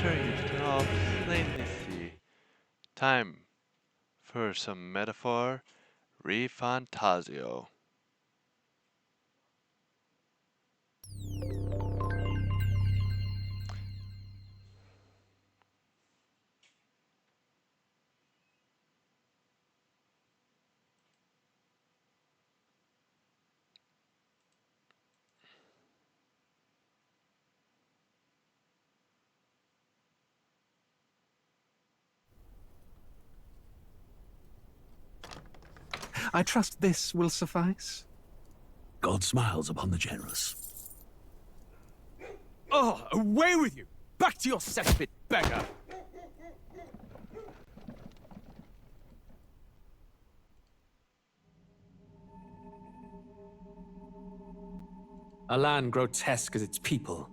sure you can all plainly see. Time for some Metaphor ReFantazio. I trust this will suffice. God smiles upon the generous. Oh, away with you! Back to your cesspit, beggar! A land grotesque as its people.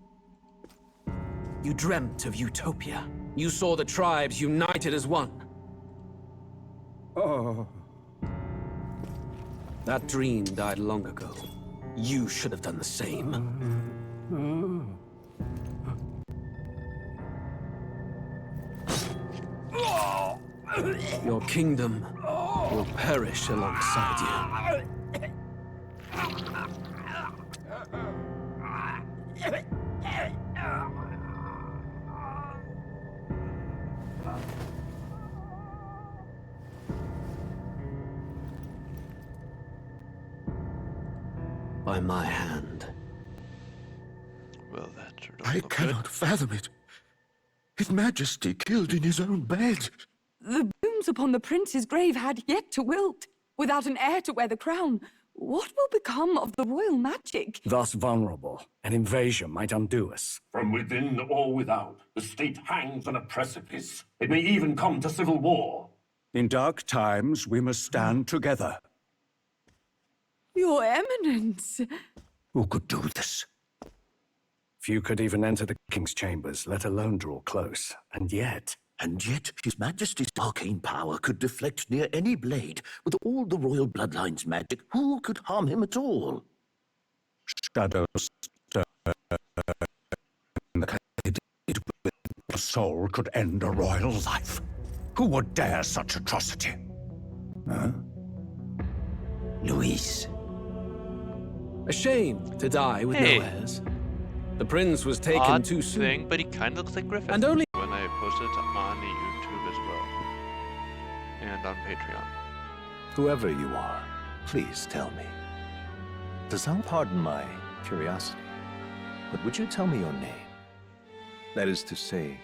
You dreamt of utopia. You saw the tribes united as one. Oh. That dream died long ago. You should have done the same. Your kingdom will perish alongside you. By my hand. Well, that sure I don't look cannot fathom it. His Majesty killed in his own bed. The blooms upon the prince's grave had yet to wilt. Without an heir to wear the crown, what will become of the royal magic? Thus vulnerable, an invasion might undo us. From within or without, the state hangs on a precipice. It may even come to civil war. In dark times, we must stand together. Your Eminence! Who could do this? Few could even enter the king's chambers, let alone draw close. And yet, His Majesty's arcane power could deflect near any blade. With all the royal bloodline's magic, who could harm him at all? shadows stir in the it with the soul could end a royal life. Who would dare such atrocity? Huh? Luis. A shame to die with Hey. no heirs. The prince was taken odd too soon. thing, but he kind of looks like Griffith. And only when I posted it on YouTube as well, and on Patreon. Whoever you are, please tell me. Does I'll pardon my curiosity, but would you tell me your name? That is to say,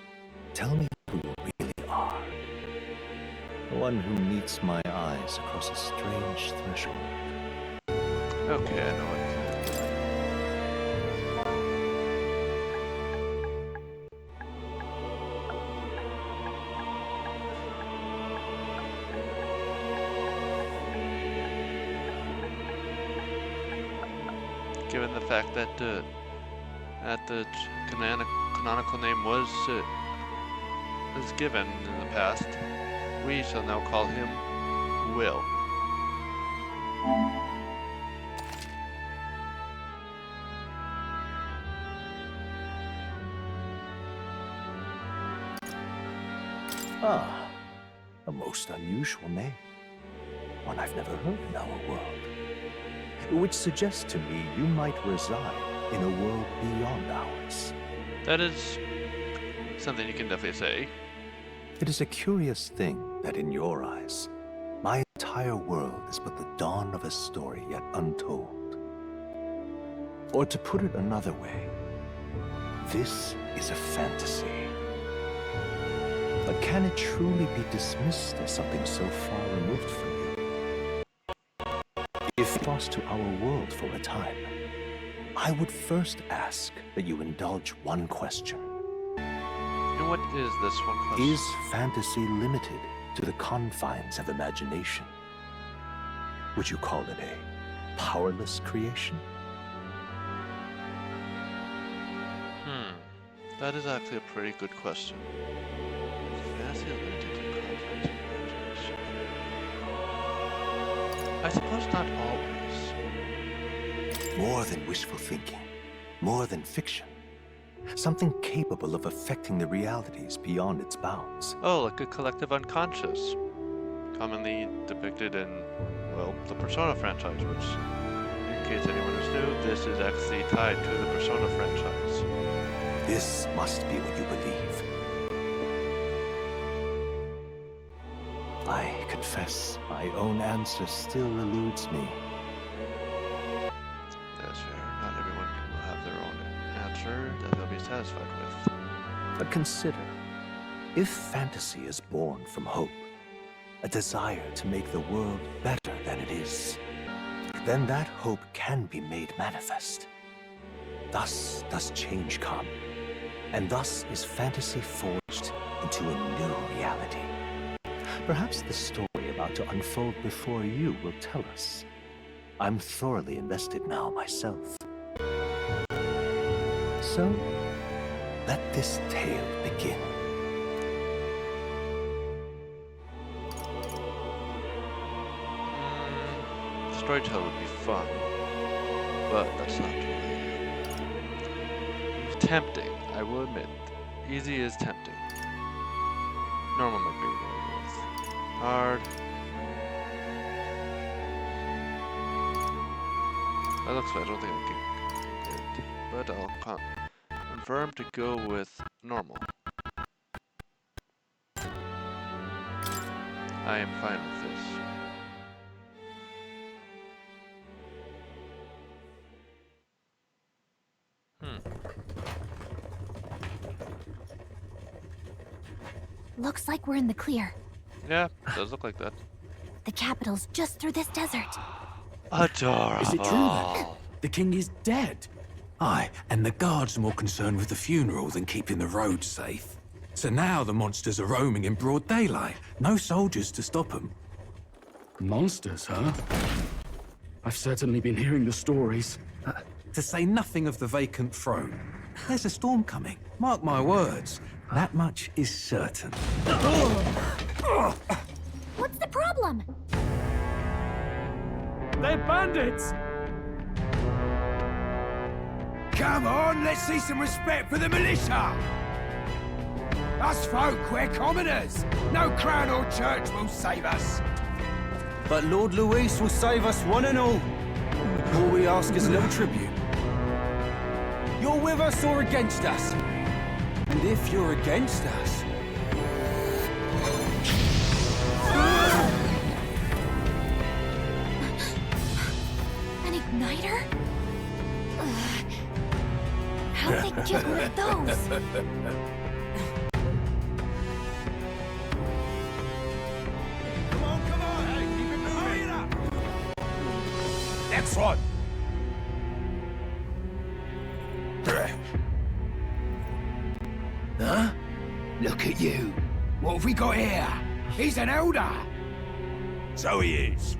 tell me who you really are. The one who meets my eyes across a strange threshold. Okay, I know it. Given the fact that the canonical name was given in the past, we shall now call him Will. Ah, a most unusual name. One I've never heard in our world. Which suggests to me you might reside in a world beyond ours. That is something you can definitely say. It is a curious thing that in your eyes, my entire world is but the dawn of a story yet untold. Or to put it another way, this is a fantasy. But can it truly be dismissed as something so far removed from you? If lost to our world for a time, I would first ask that you indulge one question. And what is this one question? Is fantasy limited to the confines of imagination? Would you call it a powerless creation? That is actually a pretty good question. Fantasy limited to confines of imagination? I suppose not always. More than wishful thinking, more than fiction. Something capable of affecting the realities beyond its bounds. Oh, like a collective unconscious. Commonly depicted in, well, the Persona franchise, which, in case anyone is new, this is actually tied to the Persona franchise. This must be what you believe. I confess, my own answer still eludes me. That's fair. Not everyone will have their own answer that they'll be satisfied with. But consider, if fantasy is born from hope, a desire to make the world better than it is, then that hope can be made manifest. Thus does change come, and thus is fantasy forged into a new reality. Perhaps the story about to unfold before you will tell us. I'm thoroughly invested now myself. So, let this tale begin. Storytelling would be fun, but that's not who I am. Tempting, I will admit. Easy is tempting. Normal might be what it is. Hard. That looks like I don't think I can get it, but I'll confirm to go with normal. I am fine with this. Looks like we're in the clear. Yeah, does look like that. The capital's just through this desert. Adorable. Is it true then? The king is dead? Aye, and the guards are more concerned with the funeral than keeping the roads safe. So now the monsters are roaming in broad daylight. No soldiers to stop them. Monsters, huh? I've certainly been hearing the stories. To say nothing of the vacant throne. There's a storm coming. Mark my words. That much is certain. What's the problem? They're bandits! Come on, let's see some respect for the militia! Us folk, we're commoners. No crown or church will save us. But Lord Luis will save us one and all. All we ask is a little tribute. You're with us or against us? And if you're against us... An igniter? How'd they get one of those? Come on, hey, keep it moving up. Next one. Huh? Look at you. What have we got here? He's an elder. So he is.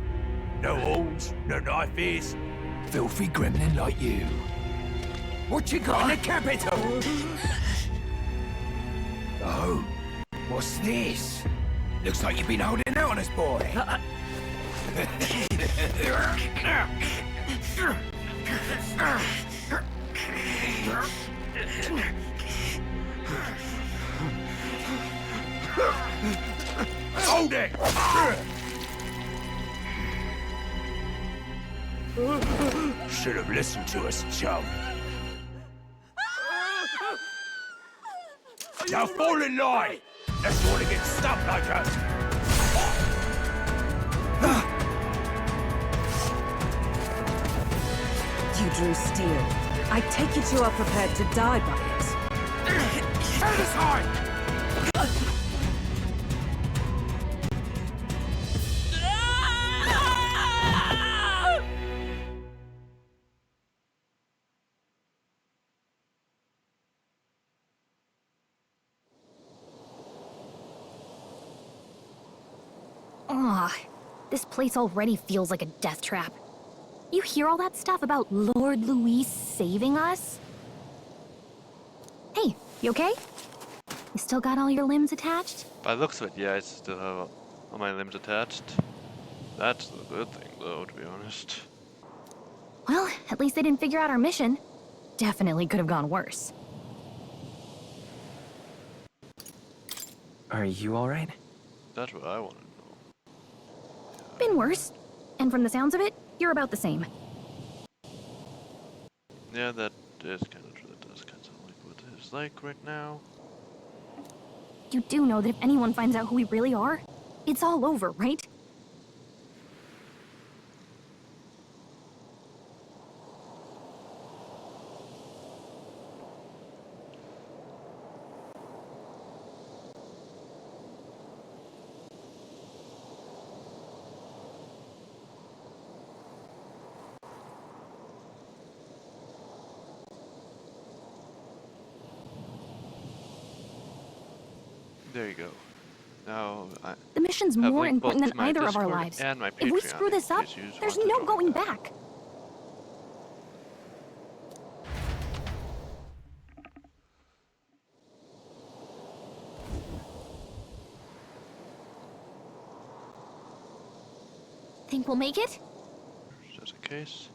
No horns, no knife ears. Filthy gremlin like you. What you got in the capital? Oh, what's this? Looks like you've been holding out on us, boy. Hold it! Should have listened to us, chum. Now fall in line! Let's want to get stuck like us. You drew steel. I take it you are prepared to die by it. Turn aside! Ugh, this place already feels like a death trap. You hear all that stuff about Lord Luis saving us? Hey, you okay? You still got all your limbs attached? By the looks of it, yeah, I still have all my limbs attached. That's the good thing, though, to be honest. Well, at least they didn't figure out our mission. Definitely could have gone worse. Are you alright? That's what I want to know. Been worse. And from the sounds of it, you're about the same. Yeah, that is kind of true. That does kind of sound like what it is like right now. You do know that if anyone finds out who we really are, it's all over, right? There you go. Now, The mission's have more linked both important to than my either of our Discord lives. and my If we Patreon screw this in up, case you there's want to no join going that. back. Think we'll make it? Just in case.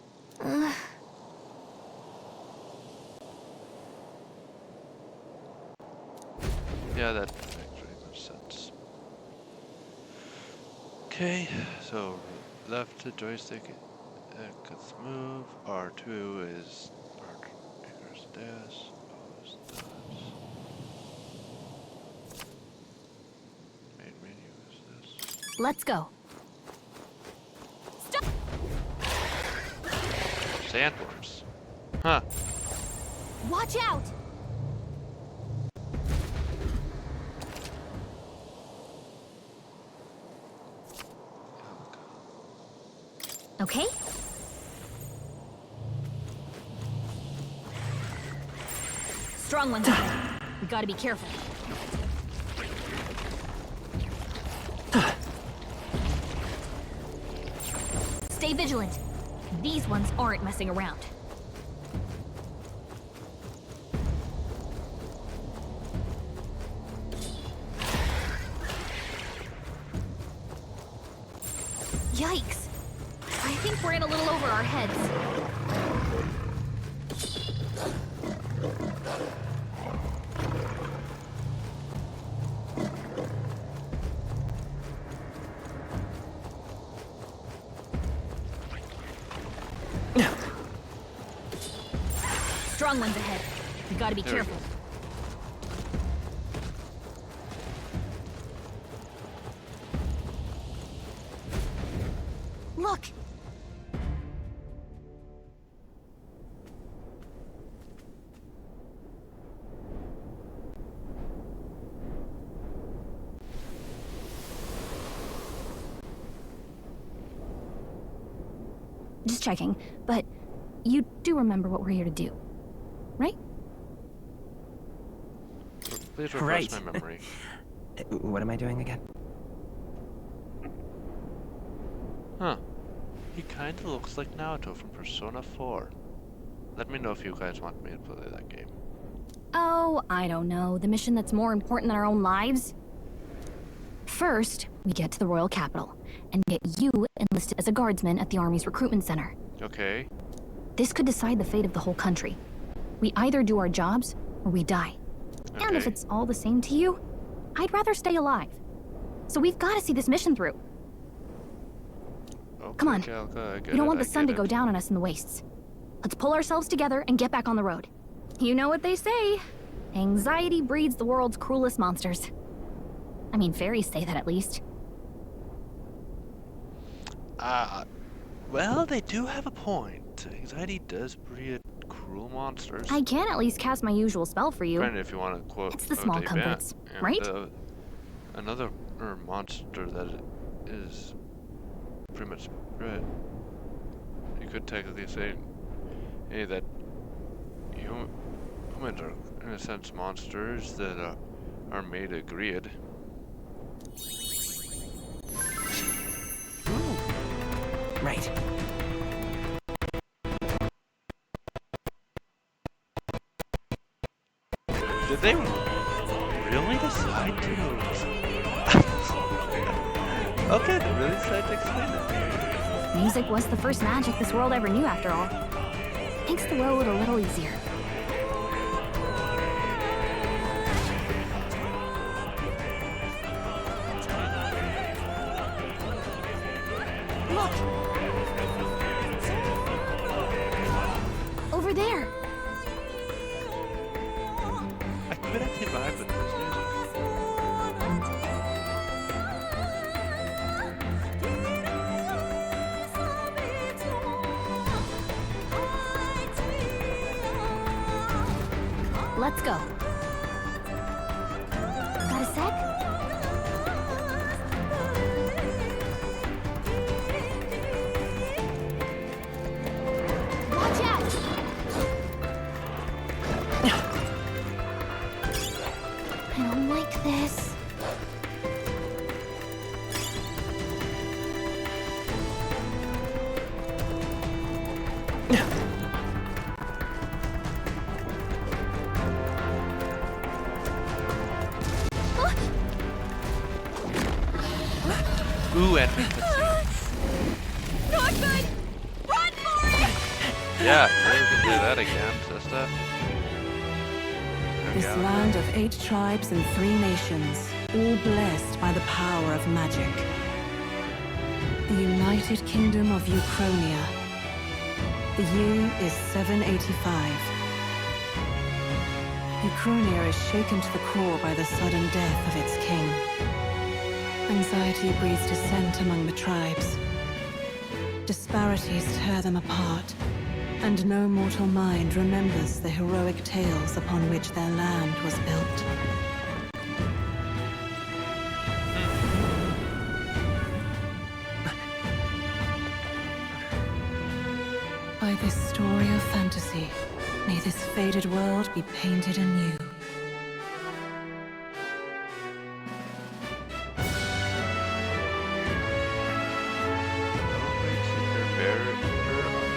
Yeah, that makes pretty much sense. Okay, so left to joystick, X move. R2 is R2 dash. Pause does. Main menu is this. Let's go. Stop! Sandworms. Huh. Watch out! Okay? Strong ones ahead. We gotta be careful. Stay vigilant. These ones aren't messing around. Yikes! I think we're in a little over our heads. Strong ones ahead. We gotta be careful. Look! Just checking, but you do remember what we're here to do, right? Please refresh Right. my memory. What am I doing again? Huh. He kinda looks like Naruto from Persona 4. Let me know if you guys want me to play that game. Oh, I don't know. The mission that's more important than our own lives? First, we get to the royal capital and get you enlisted as a guardsman at the army's recruitment center. Okay. This could decide the fate of the whole country. We either do our jobs or we die. Okay. And if it's all the same to you, I'd rather stay alive. So we've got to see this mission through. Okay, Come on. okay, I get We don't it, want I the sun to get go it. down on us in the wastes. Let's pull ourselves together and get back on the road. You know what they say. Anxiety breeds the world's cruelest monsters. I mean, fairies say that at least. Well, they do have a point. Anxiety does breed cruel monsters. I can at least cast my usual spell for you. Granted, if you want to quote It's the small comforts, right? Another monster that is pretty much right. You could technically say, hey, that humans are, in a sense, monsters that are made of greed. Right. Did they really decide to? Okay, they really decided to explain it. Music was the first magic this world ever knew, after all. Makes the road a little easier. Over there. I could actually vibe with this music. Let's go. Got a sec? Watch out! I don't like this. Ooh, and Not good! Run for it! yeah, we can do that again, sister. There we This go. land of 8 tribes and 3 nations, all blessed by the power of magic. The United Kingdom of Uchronia. The year is 785. Uchronia is shaken to the core by the sudden death of its king. Anxiety breeds dissent among the tribes. Disparities tear them apart, and no mortal mind remembers the heroic tales upon which their land was built. By this story of fantasy, may this faded world be painted anew.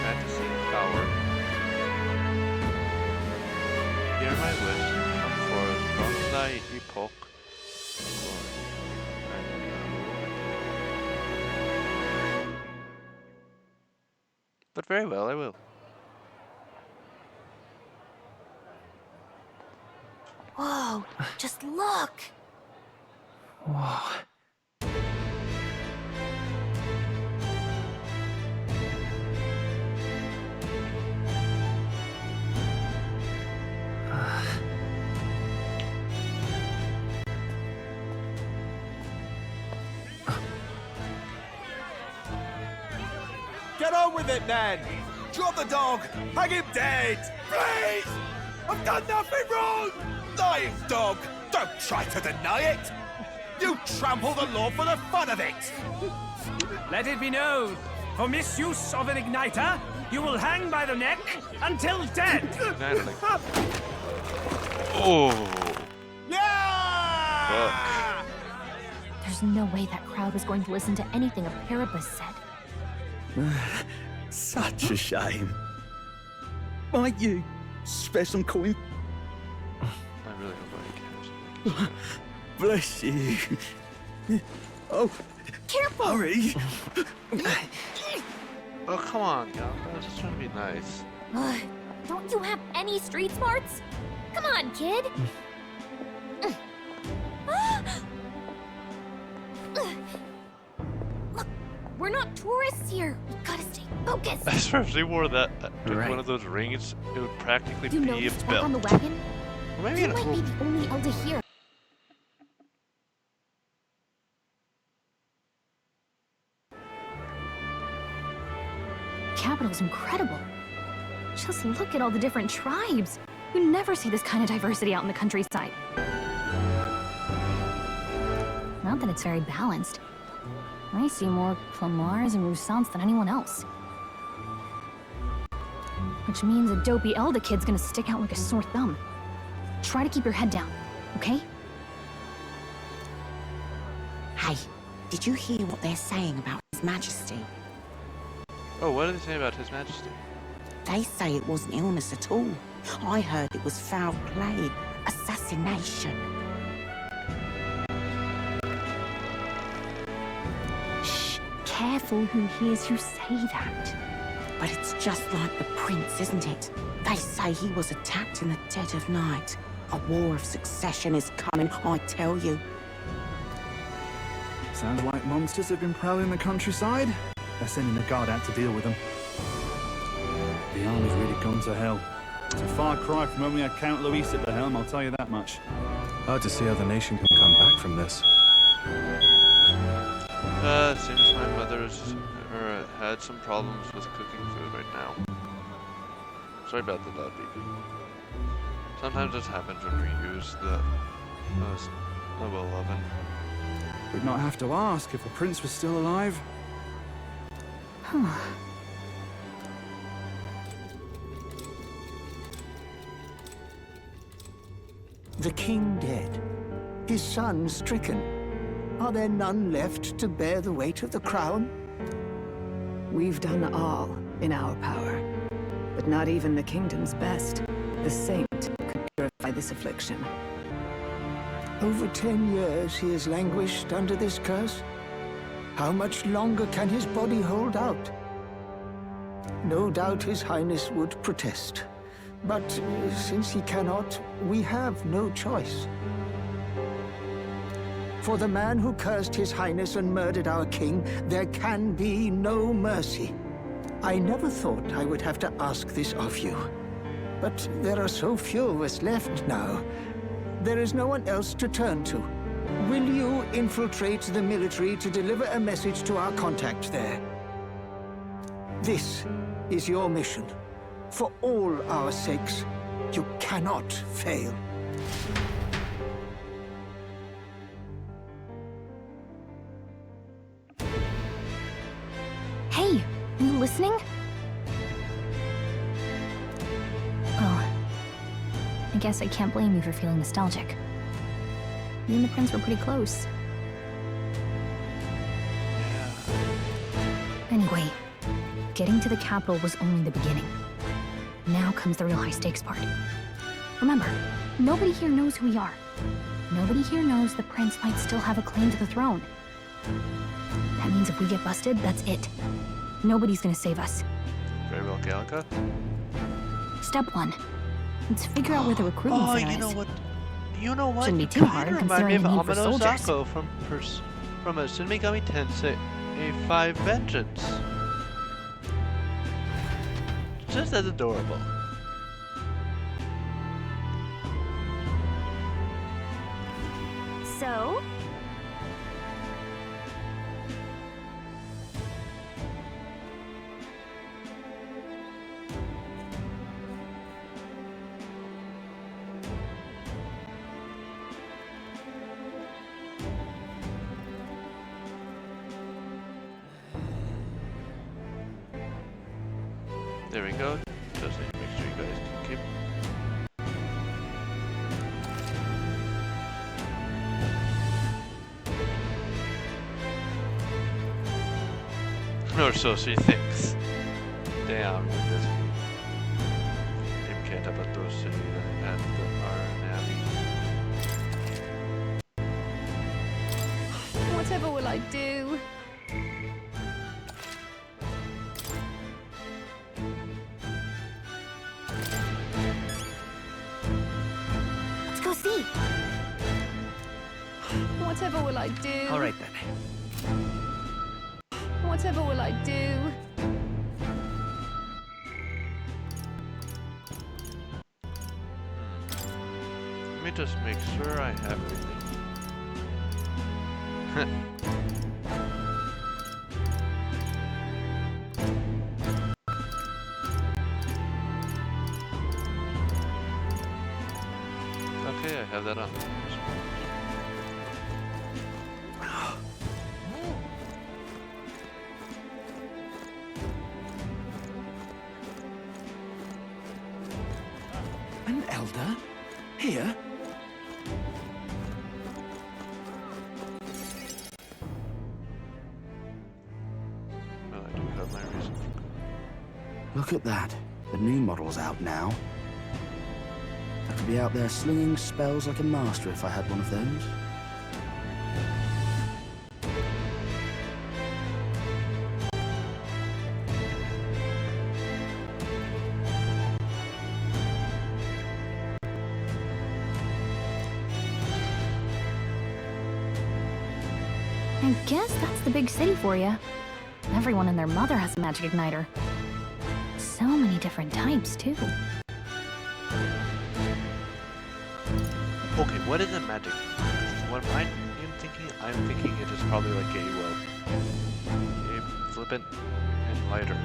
Fantasy power. Hear my wish for thy epoch. But very well, I will. Whoa, just look! Whoa. Get on with it, then! Drop the dog! Hang him dead! Please! I've done nothing wrong! Lying dog! Don't try to deny it! You trample the law for the fun of it! Let it be known, for misuse of an igniter, you will hang by the neck until dead. Oh. Yeah! Fuck. There's no way that crowd was going to listen to anything a Paribus said. Such a shame. Might you spare some coin? I really hope I cares. Bless you. Oh, careful! Hurry! Oh, come on, y'all. I was just trying to be nice. Don't you have any street smarts? Come on, kid! Look, we're not tourists here. We gotta stay focused. I swear if they wore that, Right. one of those rings, it would practically You be know a this back belt. on the wagon? Or maybe You an might be the only elder here. Capital's incredible. Just look at all the different tribes. You never see this kind of diversity out in the countryside. Not that it's very balanced. I see more Clamars and Roussants than anyone else. Which means a dopey elder kid's gonna stick out like a sore thumb. Try to keep your head down, okay? Hey, did you hear what they're saying about His Majesty? Oh, what do they say about His Majesty? They say it wasn't illness at all. I heard it was foul play, assassination. Shh, careful who hears you say that. But it's just like the prince, isn't it? They say he was attacked in the dead of night. A war of succession is coming, I tell you. Sounds like monsters have been prowling the countryside. They're sending a guard out to deal with them. The army's really gone to hell. It's a far cry from when we had Count Luis at the helm, I'll tell you that much. Hard to see how the nation can come back from this. Seems my mother's had some problems with cooking food right now. Sorry about the loud beeping. Sometimes this happens when we use the will oven. We'd not have to ask if the prince was still alive. The king dead, his son stricken. Are there none left to bear the weight of the crown? We've done all in our power, but not even the kingdom's best, the saint, could purify this affliction. Over 10 years he has languished under this curse. How much longer can his body hold out? No doubt his highness would protest. But since he cannot, we have no choice. For the man who cursed his highness and murdered our king, there can be no mercy. I never thought I would have to ask this of you. But there are so few of us left now. There is no one else to turn to. Will you infiltrate the military to deliver a message to our contact there? This is your mission. For all our sakes, you cannot fail. Hey, are you listening? Oh, I guess I can't blame you for feeling nostalgic. You and the prince were pretty close. Anyway, getting to the capital was only the beginning. Now comes the real high-stakes part. Remember, nobody here knows who we are. Nobody here knows the prince might still have a claim to the throne. That means if we get busted, that's it. Nobody's gonna save us. Very well, Gallica. Step 1. Let's figure out where the recruitment center is. You know what? Shouldn't be too hard, Remind me considering of the need for Amano soldiers. Sako from a Shin Megami Tensei A5 Vengeance. Just as adorable. So? There we go. Just need to make sure you guys can keep. Or so she thinks. Damn, this can't have a those city at the Abbey. Whatever will I do? Let's go see. Whatever will I do? All right then. Whatever will I do? Let me just make sure I have everything. Okay, I have that on. An elder? Here? Well, I do have my reason. Look at that. The new model's out now. I could be out there slinging spells like a master if I had one of those. I guess that's the big city for you. Everyone and their mother has a magic igniter. So many different types, too. Okay, what is a magic? What am I thinking? I'm thinking it is probably like a flippant and lighter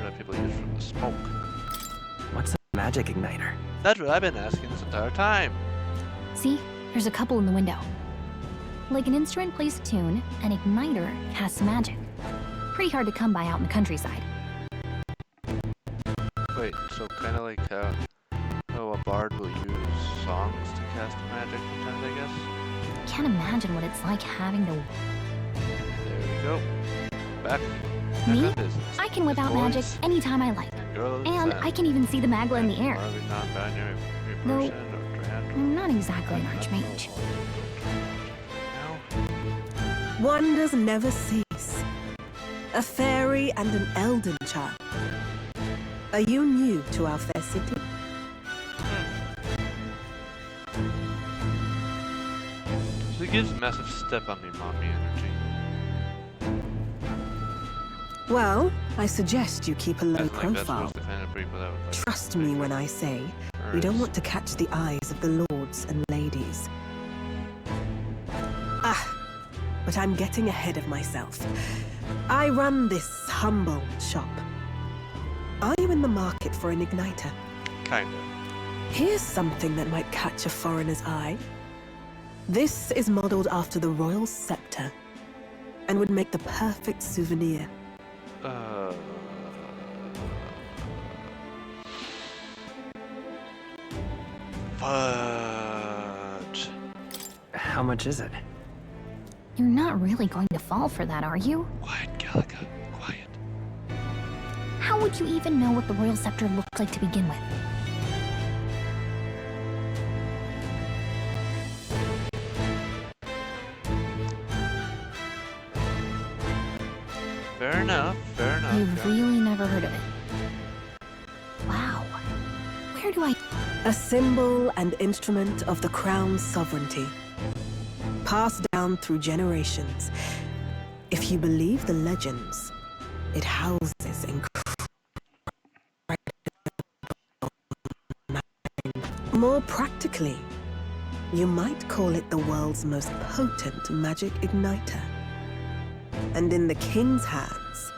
that people use for the smoke. What's a magic igniter? That's what I've been asking this entire time. See? There's a couple in the window. Like an instrument plays a tune, an igniter casts magic. Pretty hard to come by out in the countryside. Wait, so kind of like how a bard will use songs to cast magic sometimes, I guess? Can't imagine what it's like having to... There we go. Back Me? on business. I can whip out magic anytime I like. And I can even see the magla in the air. Are we non-binary Though, person or trans? I'm not exactly an archmage. Wonders never cease. A fairy and an elden child. Are you new to our fair city? So it gives a massive step on me, mommy energy. Well, I suggest you keep a low profile. That's kind of brief without, like, Trust me when I say, we don't want to catch the eyes of the lords and ladies. But I'm getting ahead of myself. I run this humble shop. Are you in the market for an igniter? Kinda. Here's something that might catch a foreigner's eye. This is modeled after the royal scepter and would make the perfect souvenir. Fudge. How much is it? You're not really going to fall for that, are you? Quiet, Galaga. Quiet. How would you even know what the royal scepter looked like to begin with? Fair enough, fair enough. You've really never heard of it. Wow. Where do I... A symbol and instrument of the crown's sovereignty. Passed down through generations. If you believe the legends, it houses incredible... More practically, you might call it the world's most potent magic igniter. And in the king's hands,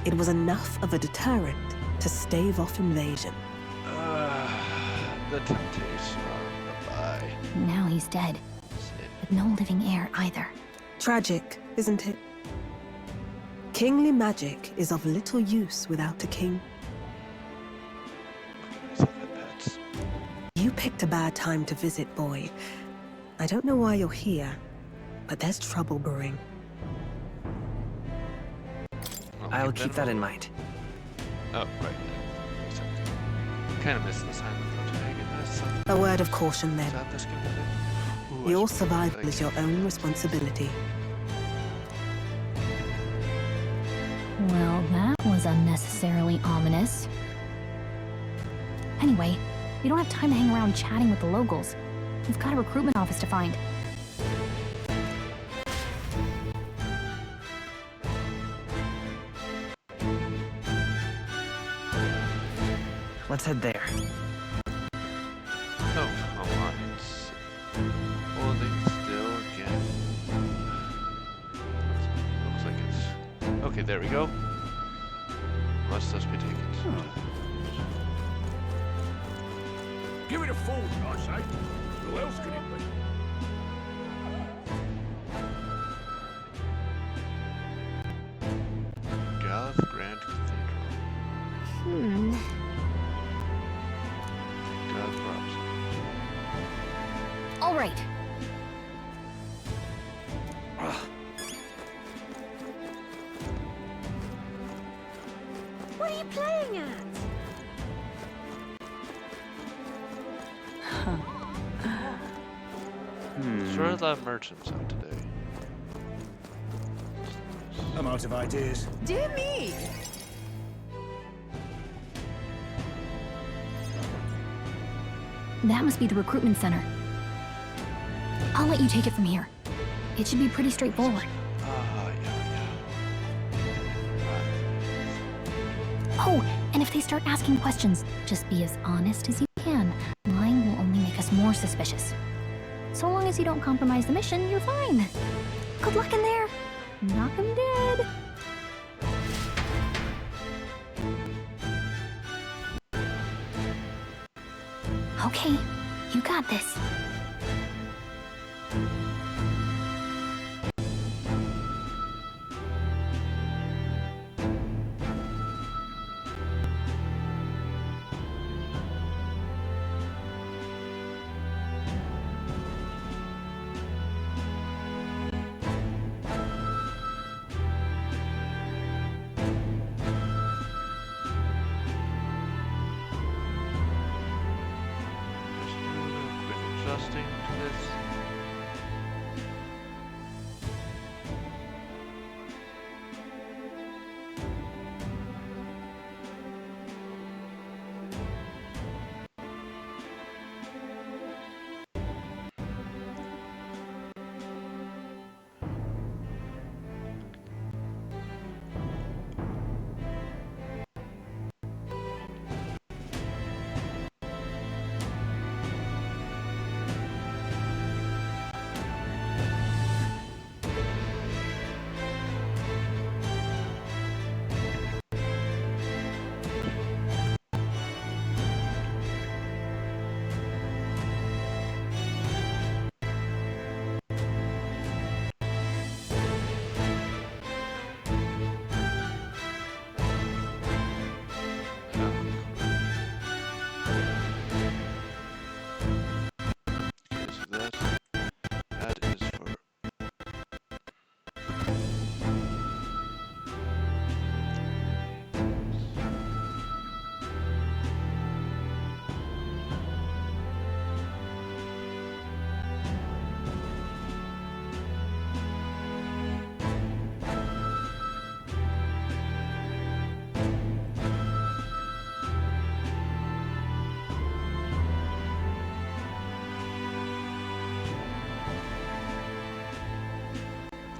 it was enough of a deterrent to stave off invasion. The temptation. Bye-bye. Now he's dead. With no living heir either. Tragic, isn't it? Kingly magic is of little use without a king. You picked a bad time to visit, boy. I don't know why you're here, but there's trouble brewing. I'll keep that in mind. Oh, right. Kind of missed the sign of A word of caution, then. Your survival is your own responsibility. Well, that was unnecessarily ominous. Anyway, we don't have time to hang around chatting with the locals. We've got a recruitment office to find. Let's head there. Oh, come on. It's holding still again. Looks like it's... Okay, there we go. Must thus be taken. Give it a fool, I say. Who else could it be? Gallup Grand Cathedral. God props. All right. What are you playing at? Sure, a lot of merchants out today. I'm out of ideas. Dear me! That must be the recruitment center. I'll let you take it from here. It should be pretty straightforward. if they start asking questions, just be as honest as you can. Lying will only make us more suspicious. So long as you don't compromise the mission, you're fine. Good luck in there. Knock 'em dead. Okay, you got this. Adjusting to this.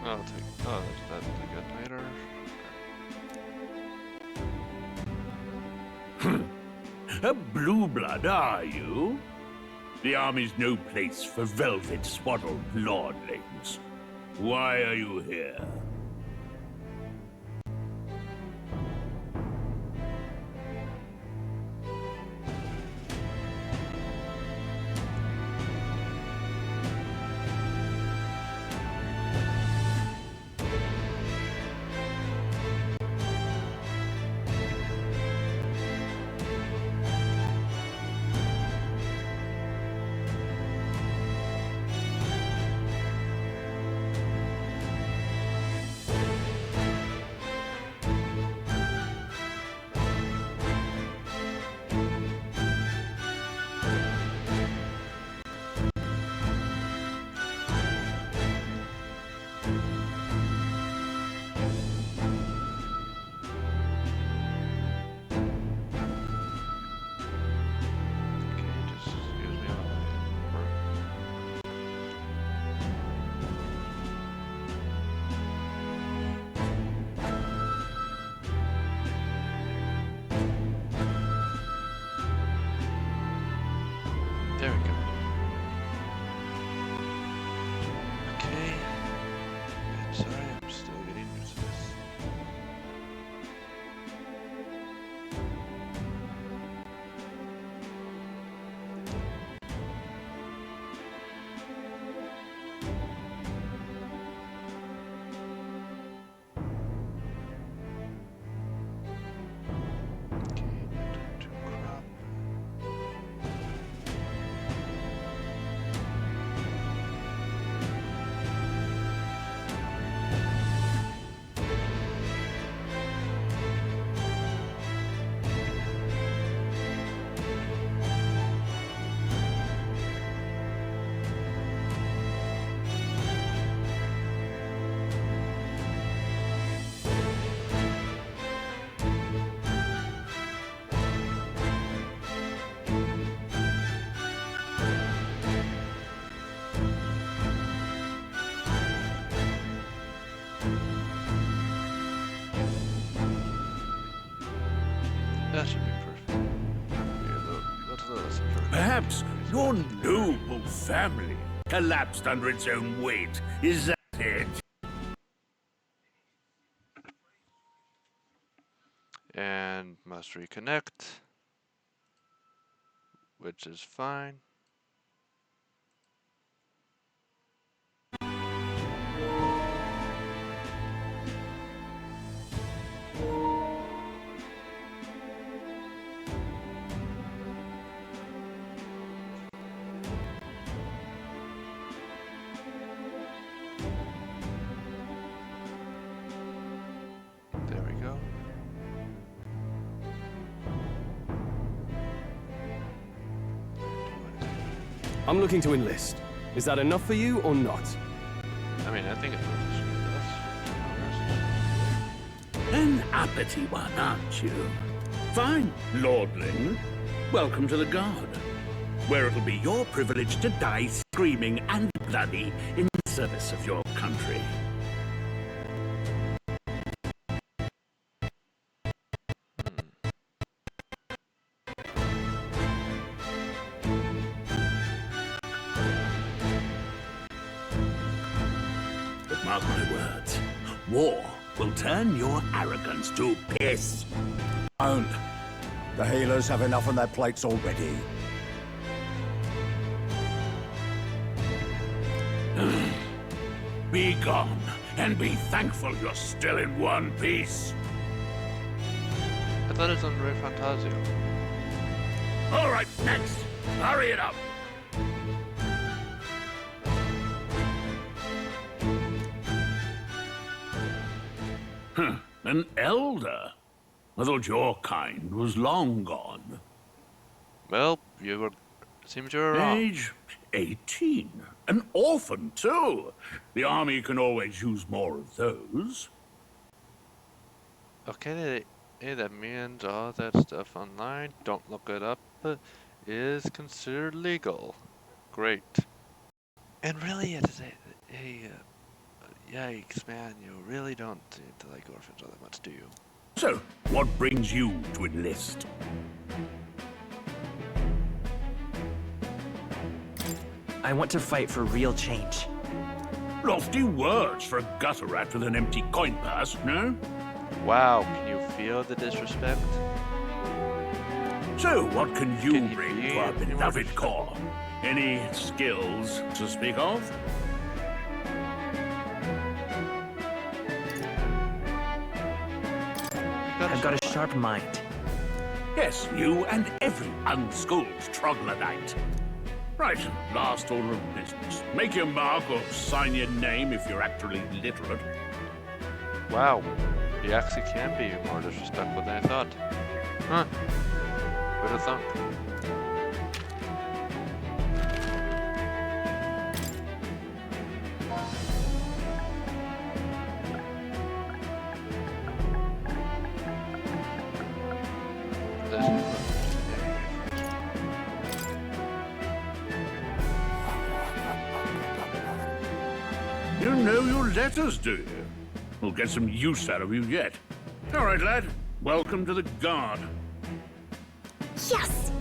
I'll take. Oh, that's a good later. A blue blood, are you? The army's no place for velvet-swaddled lordlings. Why are you here? That should be perfect. Perhaps your noble family collapsed under its own weight. Is that it? And must reconnect, which is fine. There we go. I'm looking to enlist. Is that enough for you or not? I mean, I think it works. An uppity one, aren't you? Fine, lordling. Welcome to the Guard, where it'll be your privilege to die screaming and bloody in service of your country. But mark my words, war will turn your arrogance to piss. Don't. The healers have enough on their plates already. Be gone, and be thankful you're still in one piece. I thought it was on ReFantazio. All right, next. Hurry it up. Huh, an elder? I thought your kind was long gone. Well, seems you're wrong. Age 18. An orphan, too. The army can always use more of those. Okay, that means all that stuff online, don't look it up, is considered legal. Great. And really, yikes, man, you really don't seem to like orphans all that much, do you? So, what brings you to enlist? I want to fight for real change. Lofty words for a gutter rat with an empty coin purse, no? Wow, can you feel the disrespect? So, what can you bring to our beloved corps? Any skills to speak of? I've got a sharp mind. Yes, you and every unschooled troglodyte. Right, last order of business. Make your mark or sign your name if you're actually literate. Wow, he actually can be more disrespectful than I thought. Huh. Who'd have thunk? You know your letters, do you? We'll get some use out of you yet. All right, lad. Welcome to the Guard. Yes!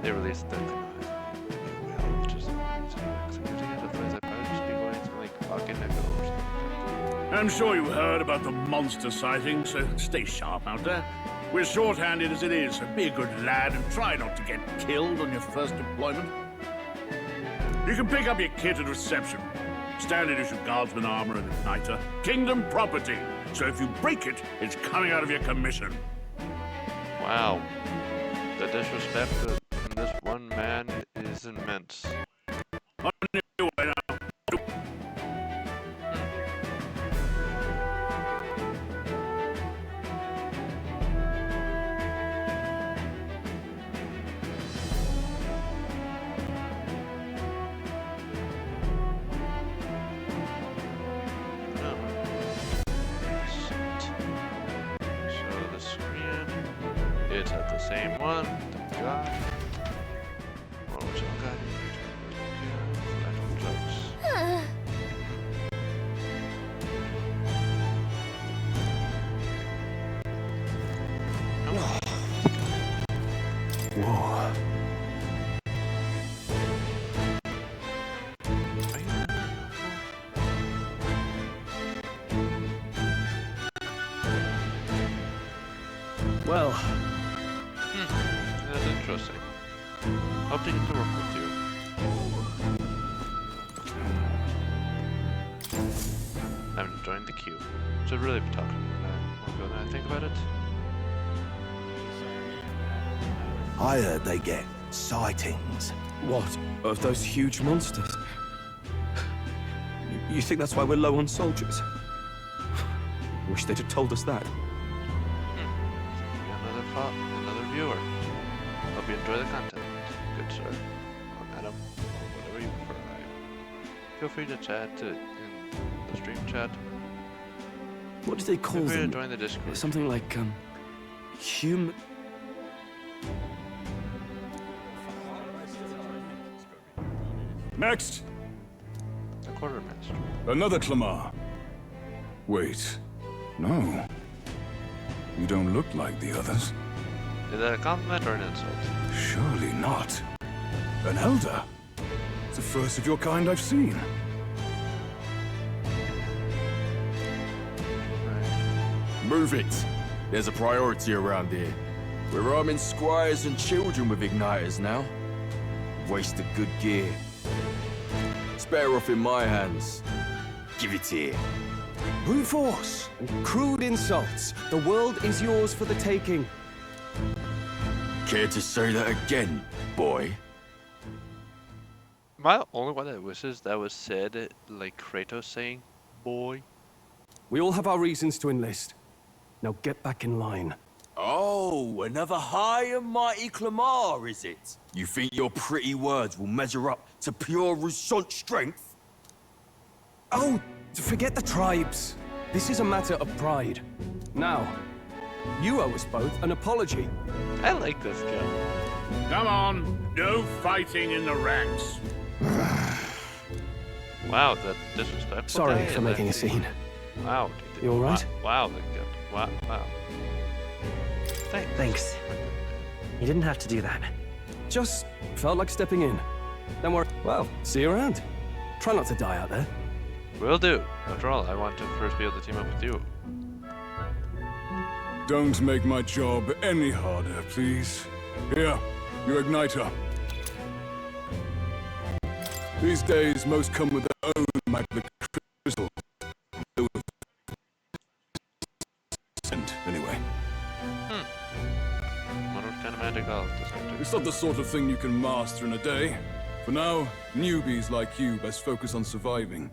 They released the which is executing it, otherwise I'd probably just be going to like fucking echo or something. I'm sure you heard about the monster sighting, so stay sharp out there. We're short-handed as it is, so be a good lad and try not to get killed on your first deployment. You can pick up your kit at reception. Standard issue guardsman armor and igniter. Kingdom property. So if you break it, it's coming out of your commission. Wow. The disrespect from this one man is immense. On your way now. It's at the same one. Thank God. Well, which one got Well, That's interesting. Hope to get to work with you. I'm enjoying the queue. Should really be talking about that. I think about it. I heard they get sightings. what? Of those huge monsters? You think that's why we're low on soldiers? Wish they'd have told us that. Another viewer. Hope you enjoy the content. Good sir. Or madam. Or whatever you prefer. Feel free to chat in the stream chat. What do they call Feel free to them? join the Discord. Something like, human... Next! The quartermaster. Another Clamar. Wait. No. You don't look like the others. Is that a compliment or an insult? Surely not. An elder? It's the first of your kind I've seen. Move it. There's a priority around here. We're arming squires and children with igniters now. Waste of good gear. It's better off in my hands. Give it here. Brute force! Crude insults. The world is yours for the taking. Care to say that again, boy? Am I the only one that wishes that was said like Kratos saying, boy? We all have our reasons to enlist. Now get back in line. Oh, another high and mighty Clamar, is it? You think your pretty words will measure up to pure Rousant strength? Oh, forget the tribes. This is a matter of pride. Now, you owe us both an apology. I like this guy. Come on, no fighting in the ranks. Wow, that disrespectful. Sorry guy, for making a scene. Wow. You all right? Wow, wow. Thanks. You didn't have to do that. Just felt like stepping in. Don't worry. Well, see you around. Try not to die out there. Will do. After all, I want to first be able to team up with you. Don't make my job any harder, please. Here, your igniter. These days, most come with their own magic crystals. Anyway. What kind of magic I'll decide to. It's not the sort of thing you can master in a day. For now, newbies like you best focus on surviving.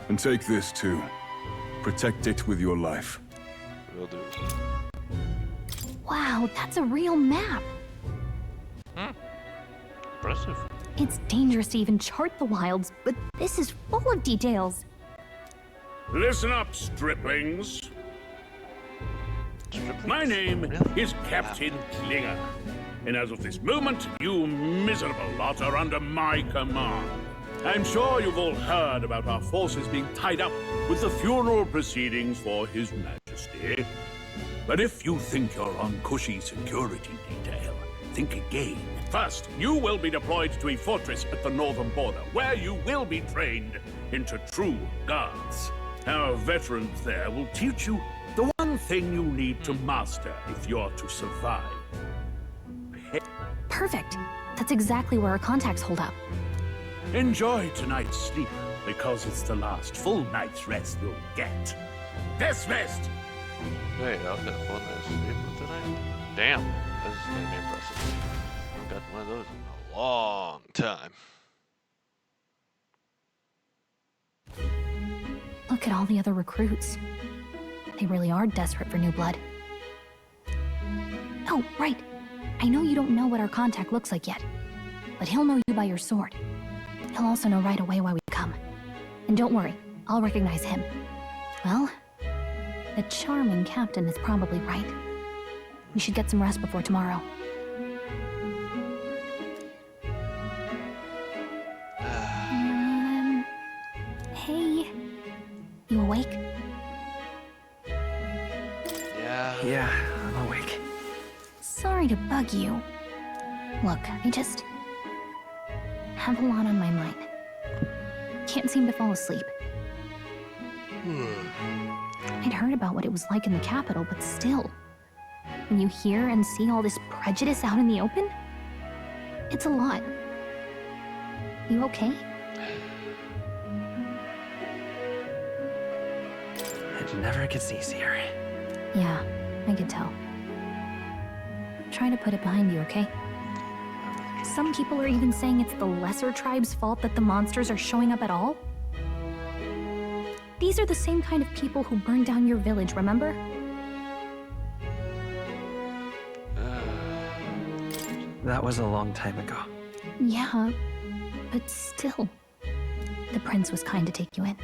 And take this too. Protect it with your life. Will do. Wow, that's a real map. Impressive. It's dangerous to even chart the wilds, but this is full of details. Listen up, striplings. My name is Captain Klinger, and as of this moment, you miserable lot are under my command. I'm sure you've all heard about our forces being tied up with the funeral proceedings for His Majesty. But if you think you're on cushy security detail, think again. First, you will be deployed to a fortress at the northern border, where you will be trained into true guards. Our veterans there will teach you the one thing you need to master if you're to survive. Perfect. That's exactly where our contacts hold up. Enjoy tonight's sleep, because it's the last full night's rest you'll get. Dismissed! Wait, I was gonna phone this sleep tonight? Damn, this is gonna be impressive. I haven't got one of those in a long time. Look at all the other recruits. They really are desperate for new blood. Oh, right. I know you don't know what our contact looks like yet, but he'll know you by your sword. He'll also know right away why we come. And don't worry, I'll recognize him. Well, the charming captain is probably right. We should get some rest before tomorrow. Hey, you awake? Yeah, I'm awake. Sorry to bug you. Look, I just have a lot on my mind. can't seem to fall asleep. I'd heard about what it was like in the capital, but still. When you hear and see all this prejudice out in the open, it's a lot. You okay? It never gets easier. Yeah, I could tell. Try to put it behind you, okay? Some people are even saying it's the lesser tribe's fault that the monsters are showing up at all. These are the same kind of people who burned down your village, remember? That was a long time ago. Yeah, but still. The prince was kind to take you in.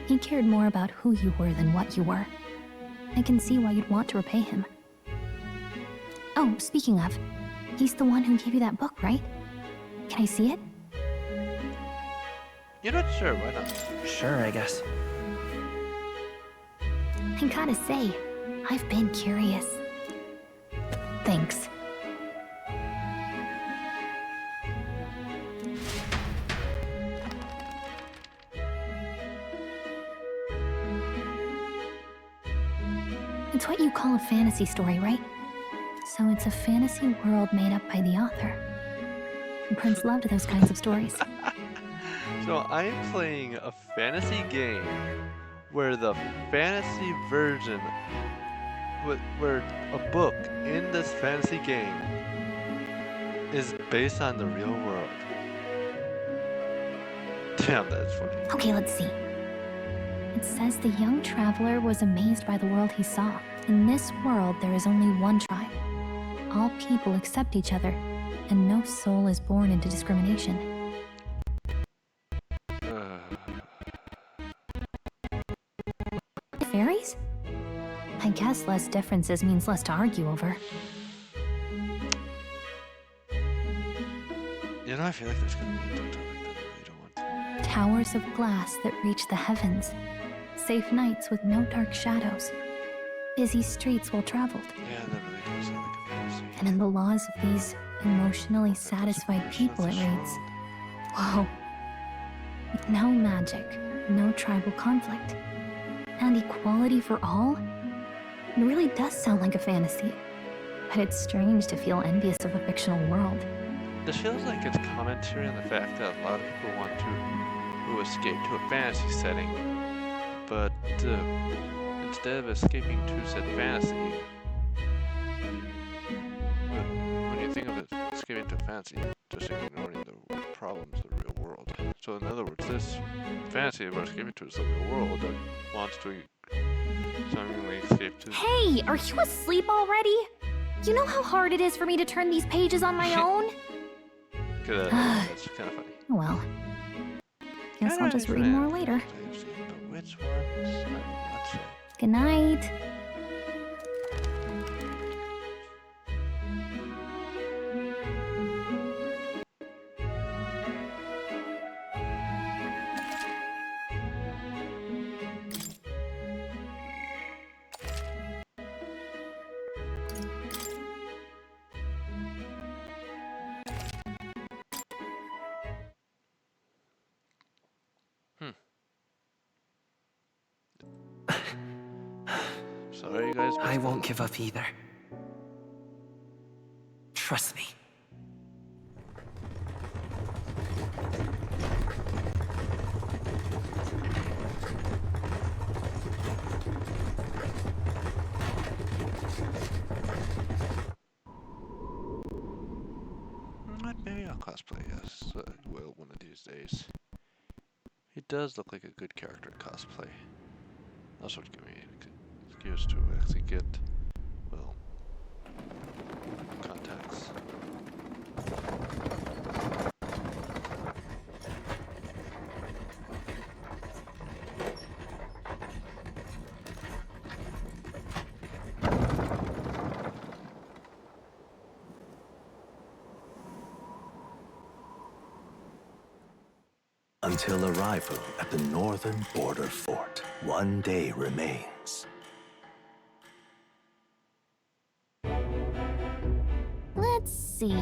He cared more about who you were than what you were. I can see why you'd want to repay him. Oh, speaking of, he's the one who gave you that book, right? Can I see it? You're not sure, why not? Sure, I guess. I gotta say, I've been curious. Thanks. It's what you call a fantasy story, right? So it's a fantasy world made up by the author. The prince loved those kinds of stories. So I am playing a fantasy game where the fantasy version, where a book in this fantasy game is based on the real world. Damn, that's funny. Okay, let's see. It says the young traveler was amazed by the world he saw. In this world, there is only one tribe. All people accept each other, and no soul is born into discrimination. Fairies? I guess less differences means less to argue over. You know, I feel like there's gonna be a topic that I really don't want to. Towers of glass that reach the heavens. Safe nights with no dark shadows. Busy streets well traveled. Yeah, that really does sound like a fantasy. And in the laws of these emotionally satisfied people, it reads, whoa. No magic, no tribal conflict, and equality for all? It really does sound like a fantasy. But it's strange to feel envious of a fictional world. This feels like it's commentary on the fact that a lot of people want to escape to a fantasy setting, but instead of escaping to said fantasy, when you think of it, escaping to fantasy, just ignoring the problems of the real world. So in other words, this fantasy we're escaping to is the real world that wants to seemingly escape to. Hey, are you asleep already? You know how hard it is for me to turn these pages on my own? Good, that's kind of funny. Well, guess I'll just read more later. But which ones? I'm not sure. Good night. Sorry, you guys. I won't give up either. Trust me. Maybe I'll cosplay as Will one of these days. He does look like a good character in cosplay. Also, give me excuse to actually get, well, contacts. Until arrival at the northern border fort, one day remains. Let's see.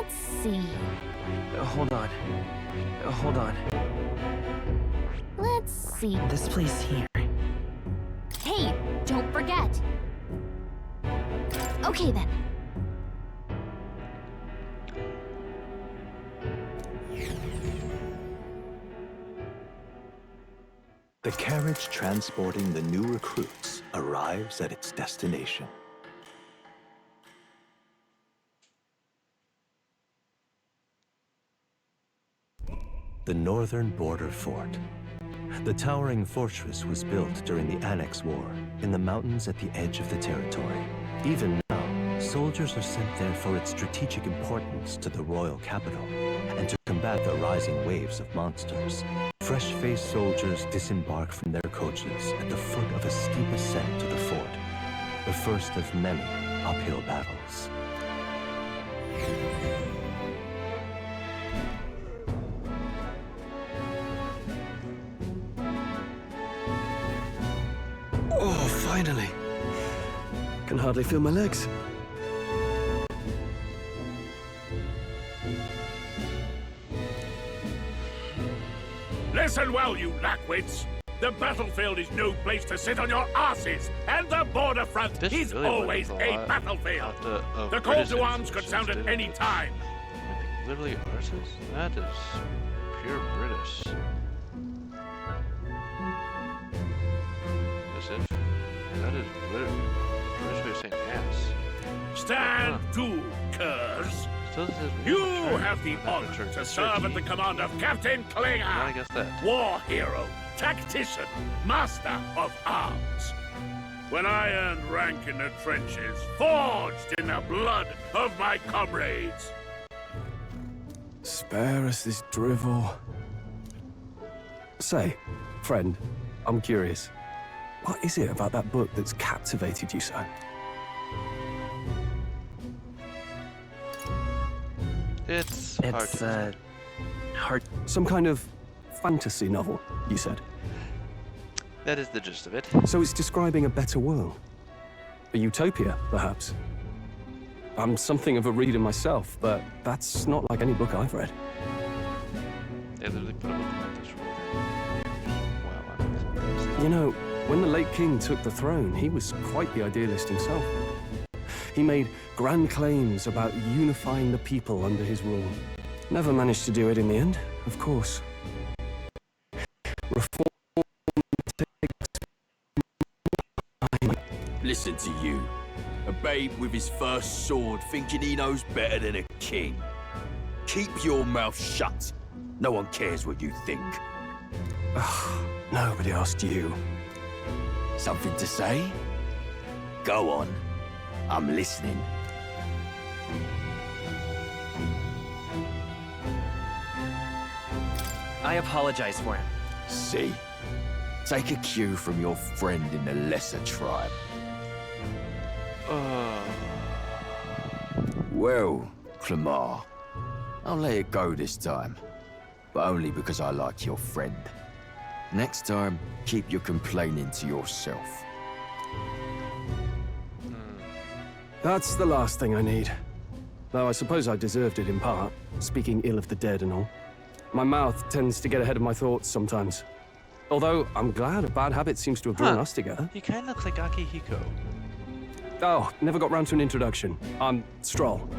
Let's see. Hold on. Hold on. Let's see. This place here. Hey, don't forget. Okay then. The carriage transporting the new recruits arrives at its destination. The northern border fort. The towering fortress was built during the Annex War in the mountains at the edge of the territory. Even now, soldiers are sent there for its strategic importance to the royal capital and to combat the rising waves of monsters. Fresh-faced soldiers disembark from their coaches at the foot of a steep ascent to the fort, the first of many uphill battles. Oh, finally. Can hardly feel my legs. Listen well, you lackwits. The battlefield is no place to sit on your asses, and the border front is really always was a battlefield. The call to arms could sound at any time. Literally arses? That is pure British. As if that is literally British way of saying ass. Stand to, curs. You have the honor to serve at the command of Captain Klinger. I guess that. War hero, tactician, master of arms. When I earned rank in the trenches, forged in the blood of my comrades. Spare us this drivel. Say, friend, I'm curious. What is it about that book that's captivated you so? It's hard. Some kind of fantasy novel, you said? That is the gist of it. So it's describing a better world? A utopia, perhaps? I'm something of a reader myself, but that's not like any book I've read. They literally put a book like this right. You know, when the late king took the throne, he was quite the idealist himself. He made grand claims about unifying the people under his rule. Never managed to do it in the end, of course. Reform takes time. Listen to you. A babe with his first sword thinking he knows better than a king. Keep your mouth shut. No one cares what you think. Nobody asked you. Something to say? Go on. I'm listening. I apologize for him. See? Take a cue from your friend in the lesser tribe. Well, Clemar, I'll let it go this time. But only because I like your friend. Next time, keep your complaining to yourself. That's the last thing I need. Though I suppose I deserved it in part, speaking ill of the dead and all. My mouth tends to get ahead of my thoughts sometimes. Although, I'm glad a bad habit seems to have drawn us together. He kind of looks like Akihiko. Oh, never got round to an introduction. I'm Stroll.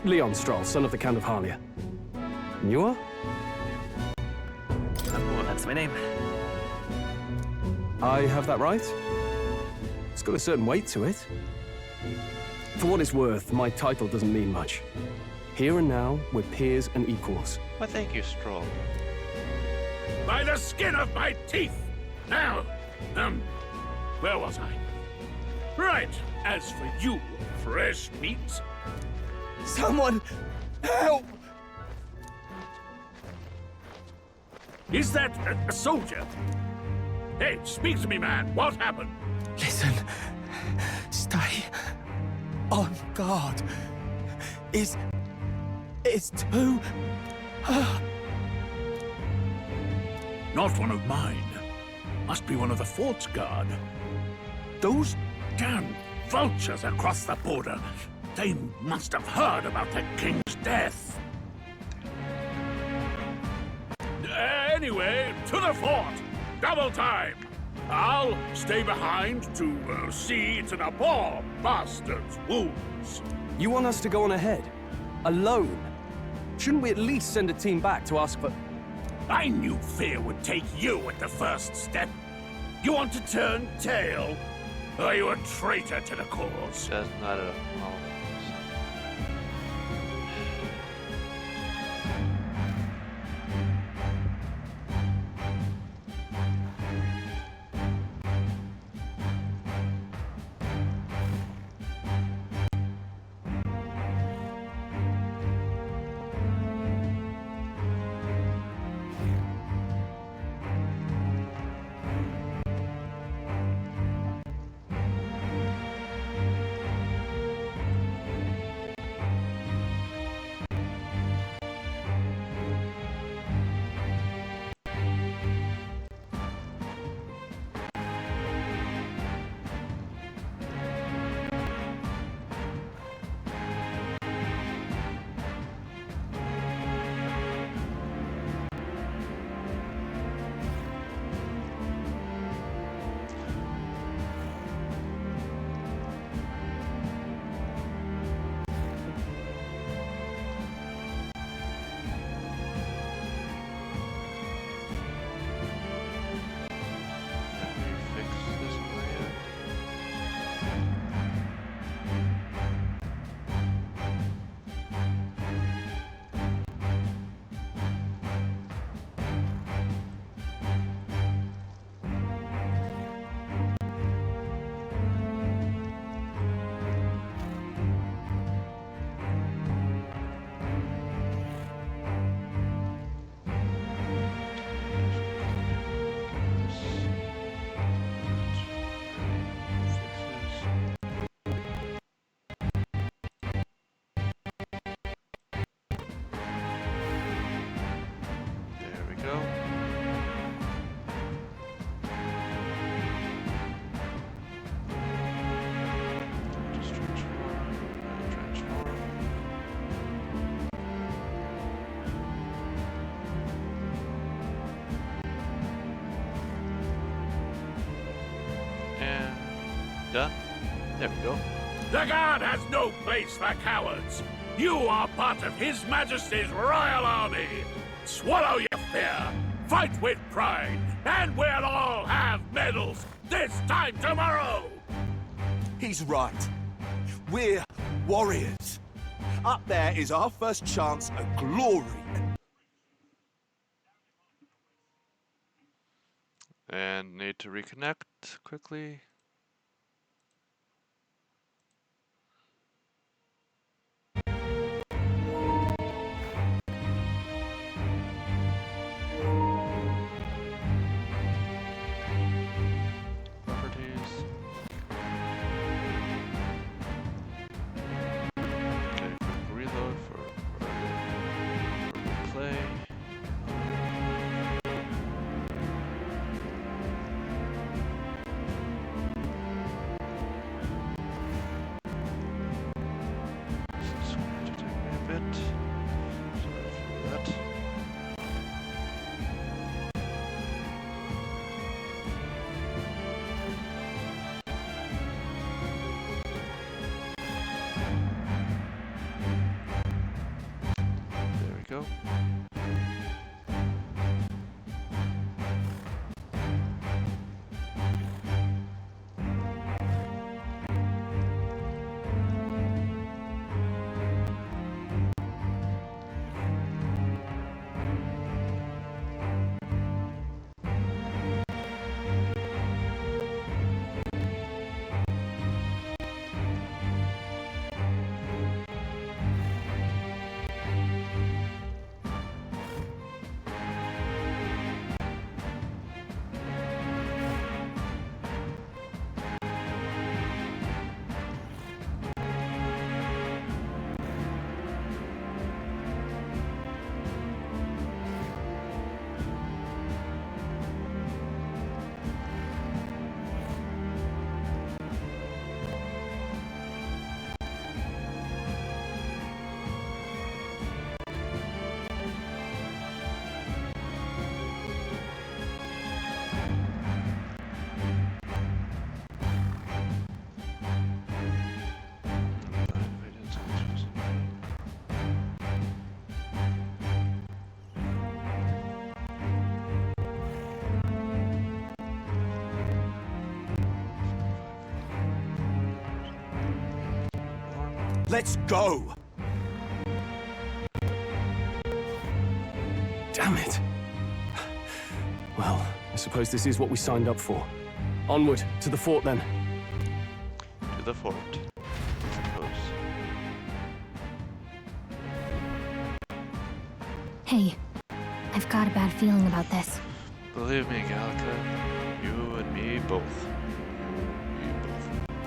Leon Stroll, son of the Count of Harlia. And you are? Oh, that's my name. I have that right? It's got a certain weight to it. For what it's worth, my title doesn't mean much. Here and now, we're peers and equals. Well, thank you, Stroll. By the skin of my teeth! Now, where was I? Right, as for you, fresh meat. Someone, help! Is that a soldier? Hey, speak to me, man. What happened? Listen. Stay on guard. It's too... Not one of mine. Must be one of the fort's guard. Those damn vultures across the border. They must have heard about the king's death. Anyway, to the fort! Double time! I'll stay behind to see to the poor bastard's wounds. You want us to go on ahead? Alone? Shouldn't we at least send a team back to ask for... I knew fear would take you at the first step. You want to turn tail? Are you a traitor to the cause? That's not at all. Done. There we go. The guard has no place for cowards. You are part of His Majesty's Royal Army. Swallow your fear, fight with pride, and we'll all have medals this time tomorrow. He's right. We're warriors. Up there is our first chance at glory. And need to reconnect quickly. Go. Let's go! Damn it. Well, I suppose this is what we signed up for. Onward, to the fort then. To the fort, I suppose. Hey, I've got a bad feeling about this. Believe me, Gallica, you and me both. You both.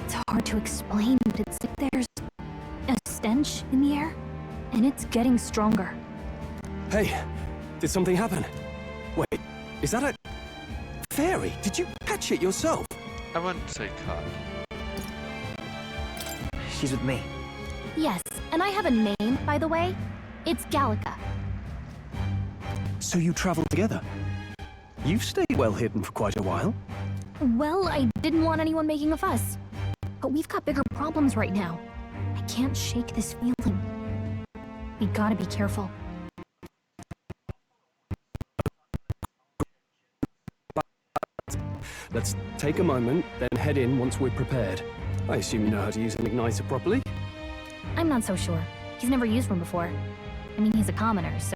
It's hard to explain, but it's like there's a stench in the air, and it's getting stronger. Hey, did something happen? Wait, is that a fairy? Did you catch it yourself? I wouldn't say caught. She's with me. Yes, and I have a name, by the way. It's Gallica. So you traveled together? You've stayed well hidden for quite a while. Well, I didn't want anyone making a fuss. But we've got bigger problems right now. I can't shake this feeling. We gotta be careful. Let's take a moment, then head in once we're prepared. I assume you know how to use an igniter properly? I'm not so sure. He's never used one before. I mean, he's a commoner, so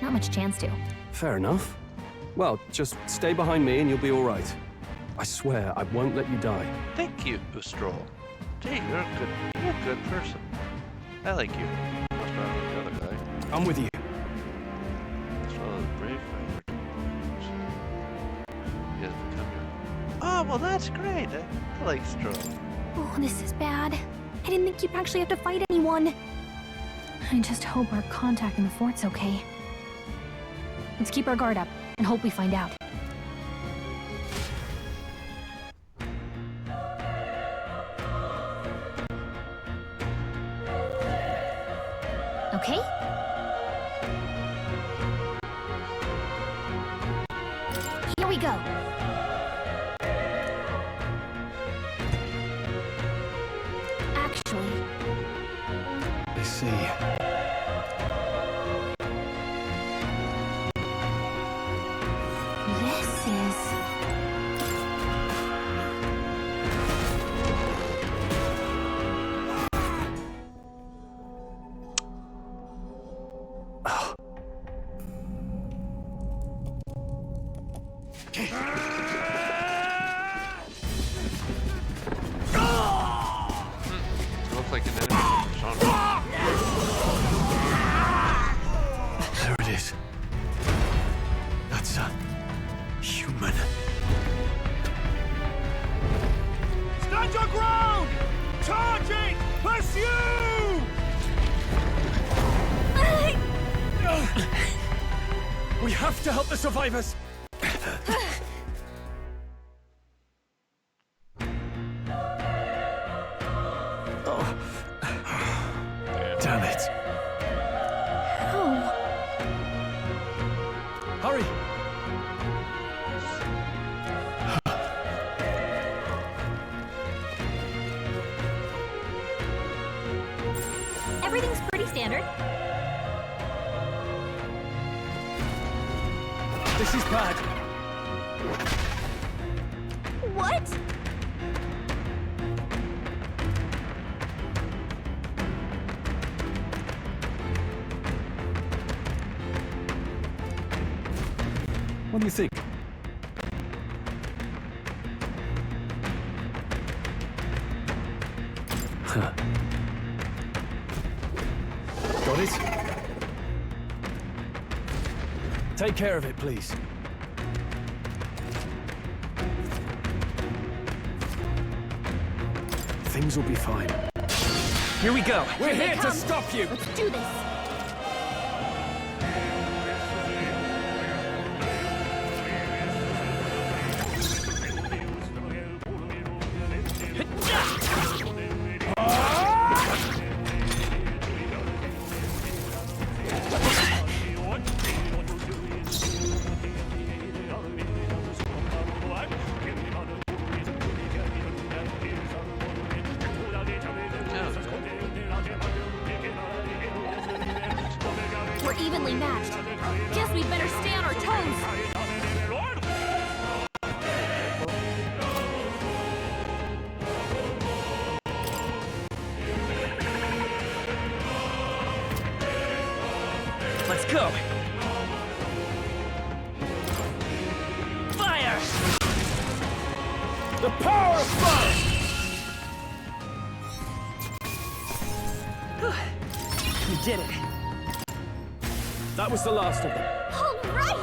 not much chance to. Fair enough. Well, just stay behind me and you'll be all right. I swear I won't let you die. Thank you, Ustrol. Gee, you're a good person. I like you. Much better than the other guy. I'm with you. Ustrol is brave fighter. He has become your... Oh, well that's great. I like Ustrol. Oh, this is bad. I didn't think you'd actually have to fight anyone. I just hope our contact in the fort's okay. Let's keep our guard up and hope we find out. Okay? Here we go. Actually... I see. This is... Looks like an enemy. Sean. There it is. That's a human. Stand your ground! Charging! Pursue! We have to help the survivors! Oh. Damn it. Oh. Hurry! Everything's pretty standard. This is bad. What? What do you think? Huh. Got it? Take care of it, please. Things will be fine. Here we go. We're here to stop you! Let's do this. We're evenly matched. Guess we'd better stay on our toes. go! Fire! The power of fire! You did it. That was the last of them. All right!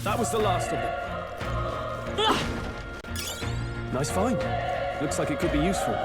That was the last of them. Nice find. Looks like it could be useful.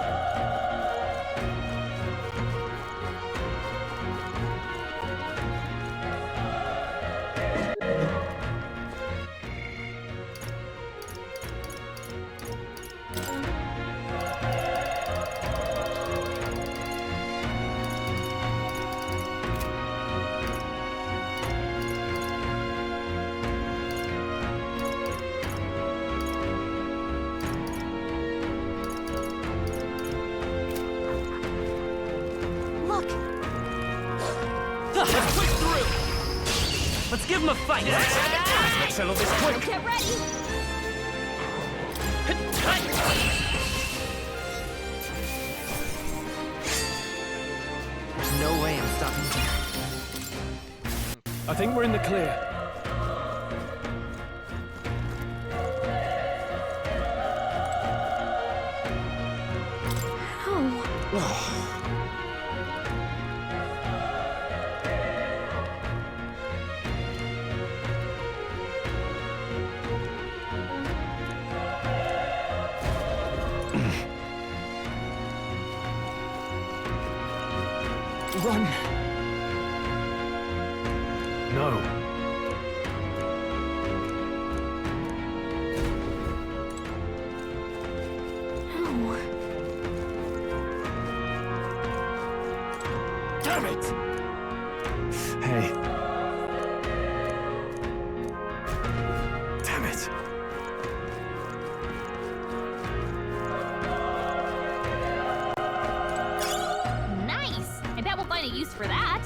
Let's push through! Let's give him a fight! Let's settle this quick! Get ready! There's no way I'm stopping here. I think we're in the clear. Run! No. Damn it! Hey. Damn it. Nice! I bet we'll find a use for that.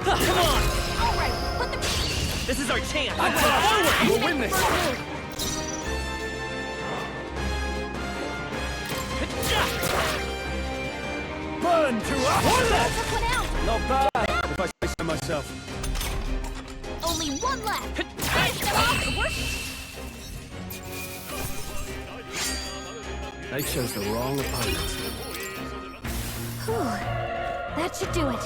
Come on! All right, put the... This is our chance! Forward! We'll win this! Burn to us! Took one out! Not bad, if I say so myself. Only one left! Finish them off! They chose the wrong opponent. Whew. That should do it.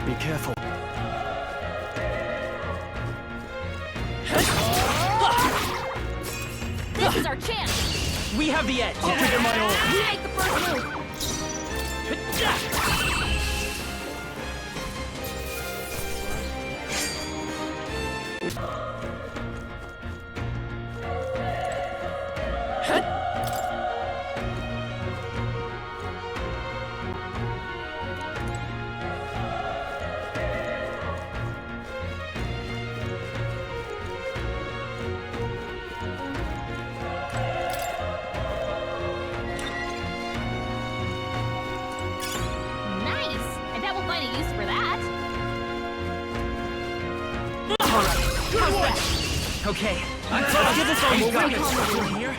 Be careful. This is our chance! We have the edge! I'll give it my all. We make the first move! Nice! I bet we'll find a use for that. How's that? Okay, let's give this all you got. Here.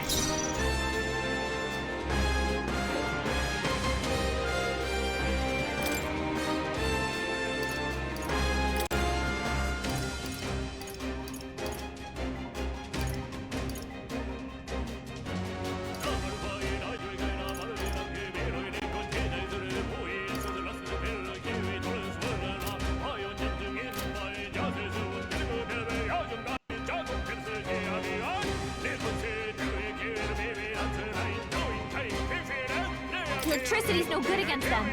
Electricity's no good against them.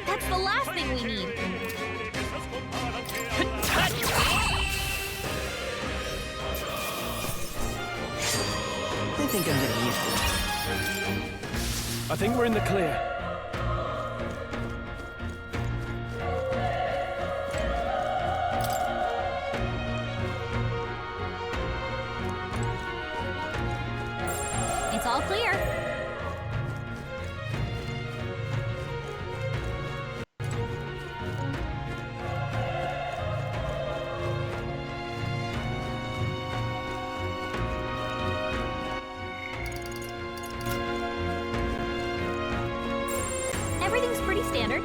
That's the last thing we need. I think I'm getting used to it. I think we're in the clear. It's all clear. Everything's pretty standard.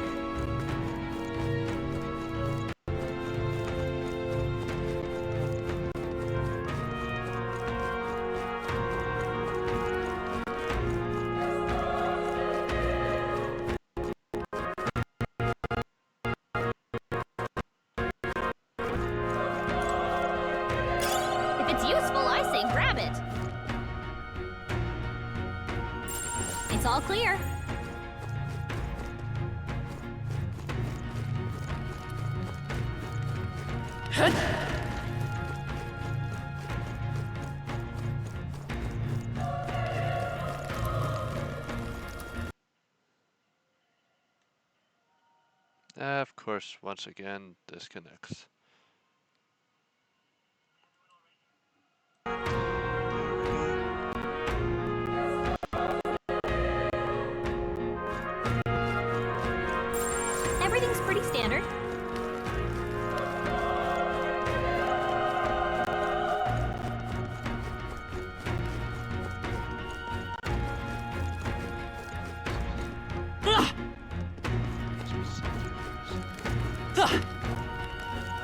If it's useful, I say grab it. It's all clear. Of course, once again, disconnects. Everything's pretty standard.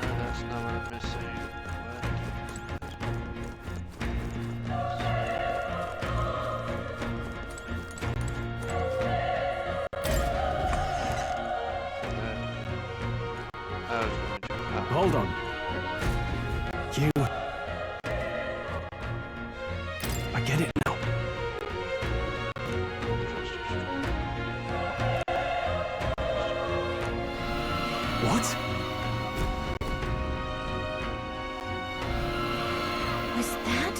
That's not what I'm missing. Hold on. You... I get it now. What? Was that?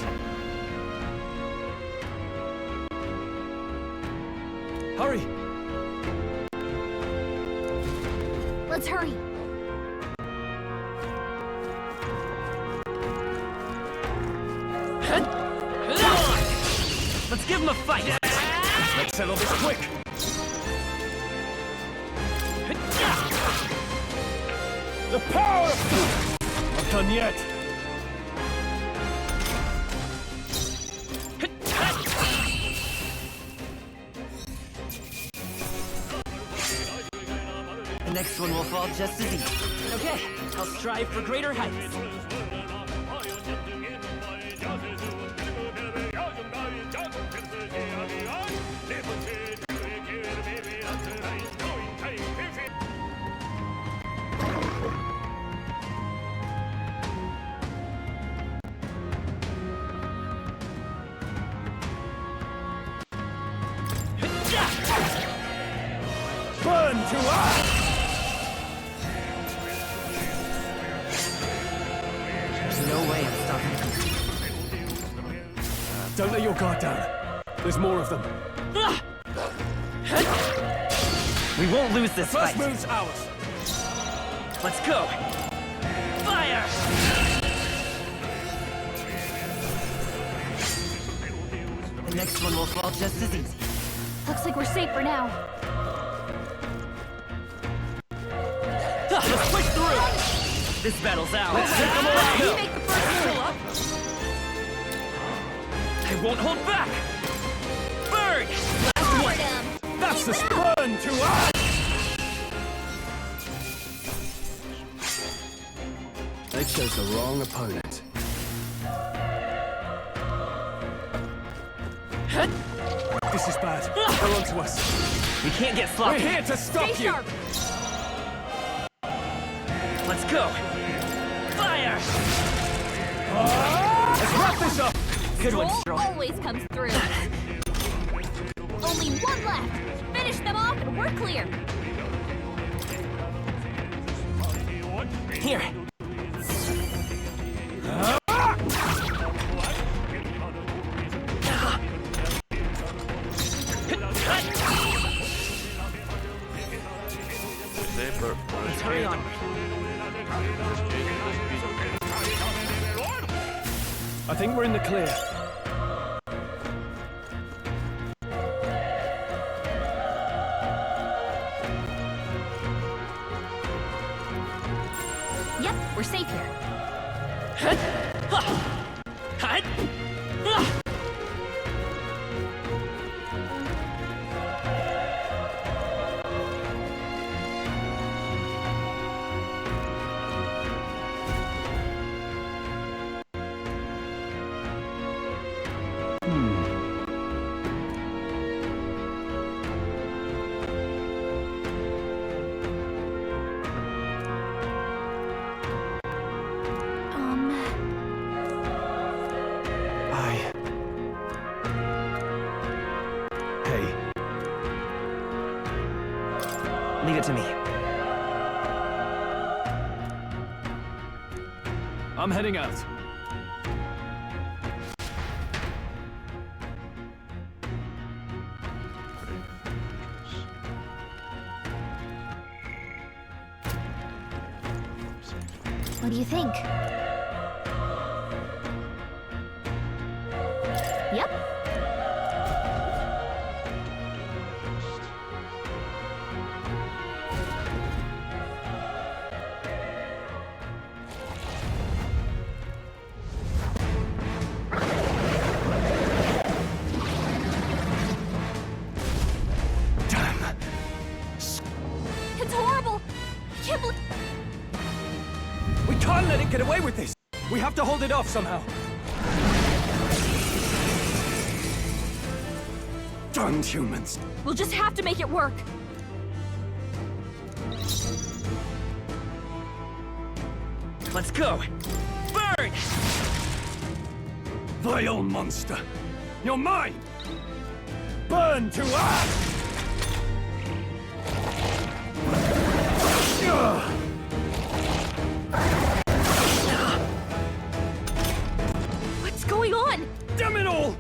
Hurry! Let's hurry. Let's give him a fight! Let's settle this quick! The power! Not done yet! The next one will fall just as easy. Okay, I'll strive for greater heights. Burn to us! There's no way I'm stopping them. Don't let your guard down. There's more of them. We won't lose this First fight. move's ours. Let's go. Fire! The next one will fall just as easy. Looks like we're safe for now. Let's push through! This battle's ours. Let's take them all You make the first move. I won't hold back! Burn! Forward him. That's the burn to us! They chose the wrong opponent. This is bad. They're on to us. We can't get sloppy. We're here to stop Stay you! sharp. Let's go! Fire! Let's wrap this up! Good one, Stroll Stroll. always comes through. Only one left. Finish finish them off and we're clear. Here. Let's hurry on. I think we're in the clear. Yep, we're safe here. Leave it to me. I'm heading out. What do you think? Yep. It's horrible. I can't believe. We can't let it get away with this. We have to hold it off somehow. Darned humans. We'll just have to make it work. Let's go. Burn! Vile monster. You're mine. Burn to ash! What's going on? Damn it all!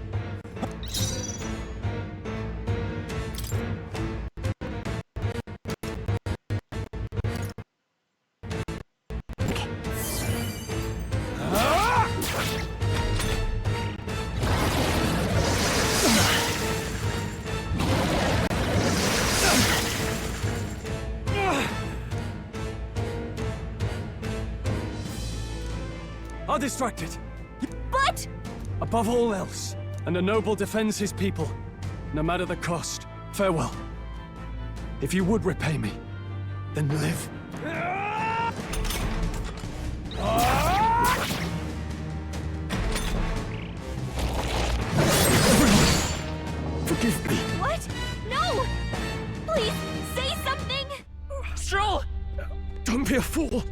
I'll distract it. But... Above all else, and a noble defends his people, no matter the cost. Farewell. If you would repay me, then live. Forgive me. What? No! Please, say something! Stroll! Don't be a fool.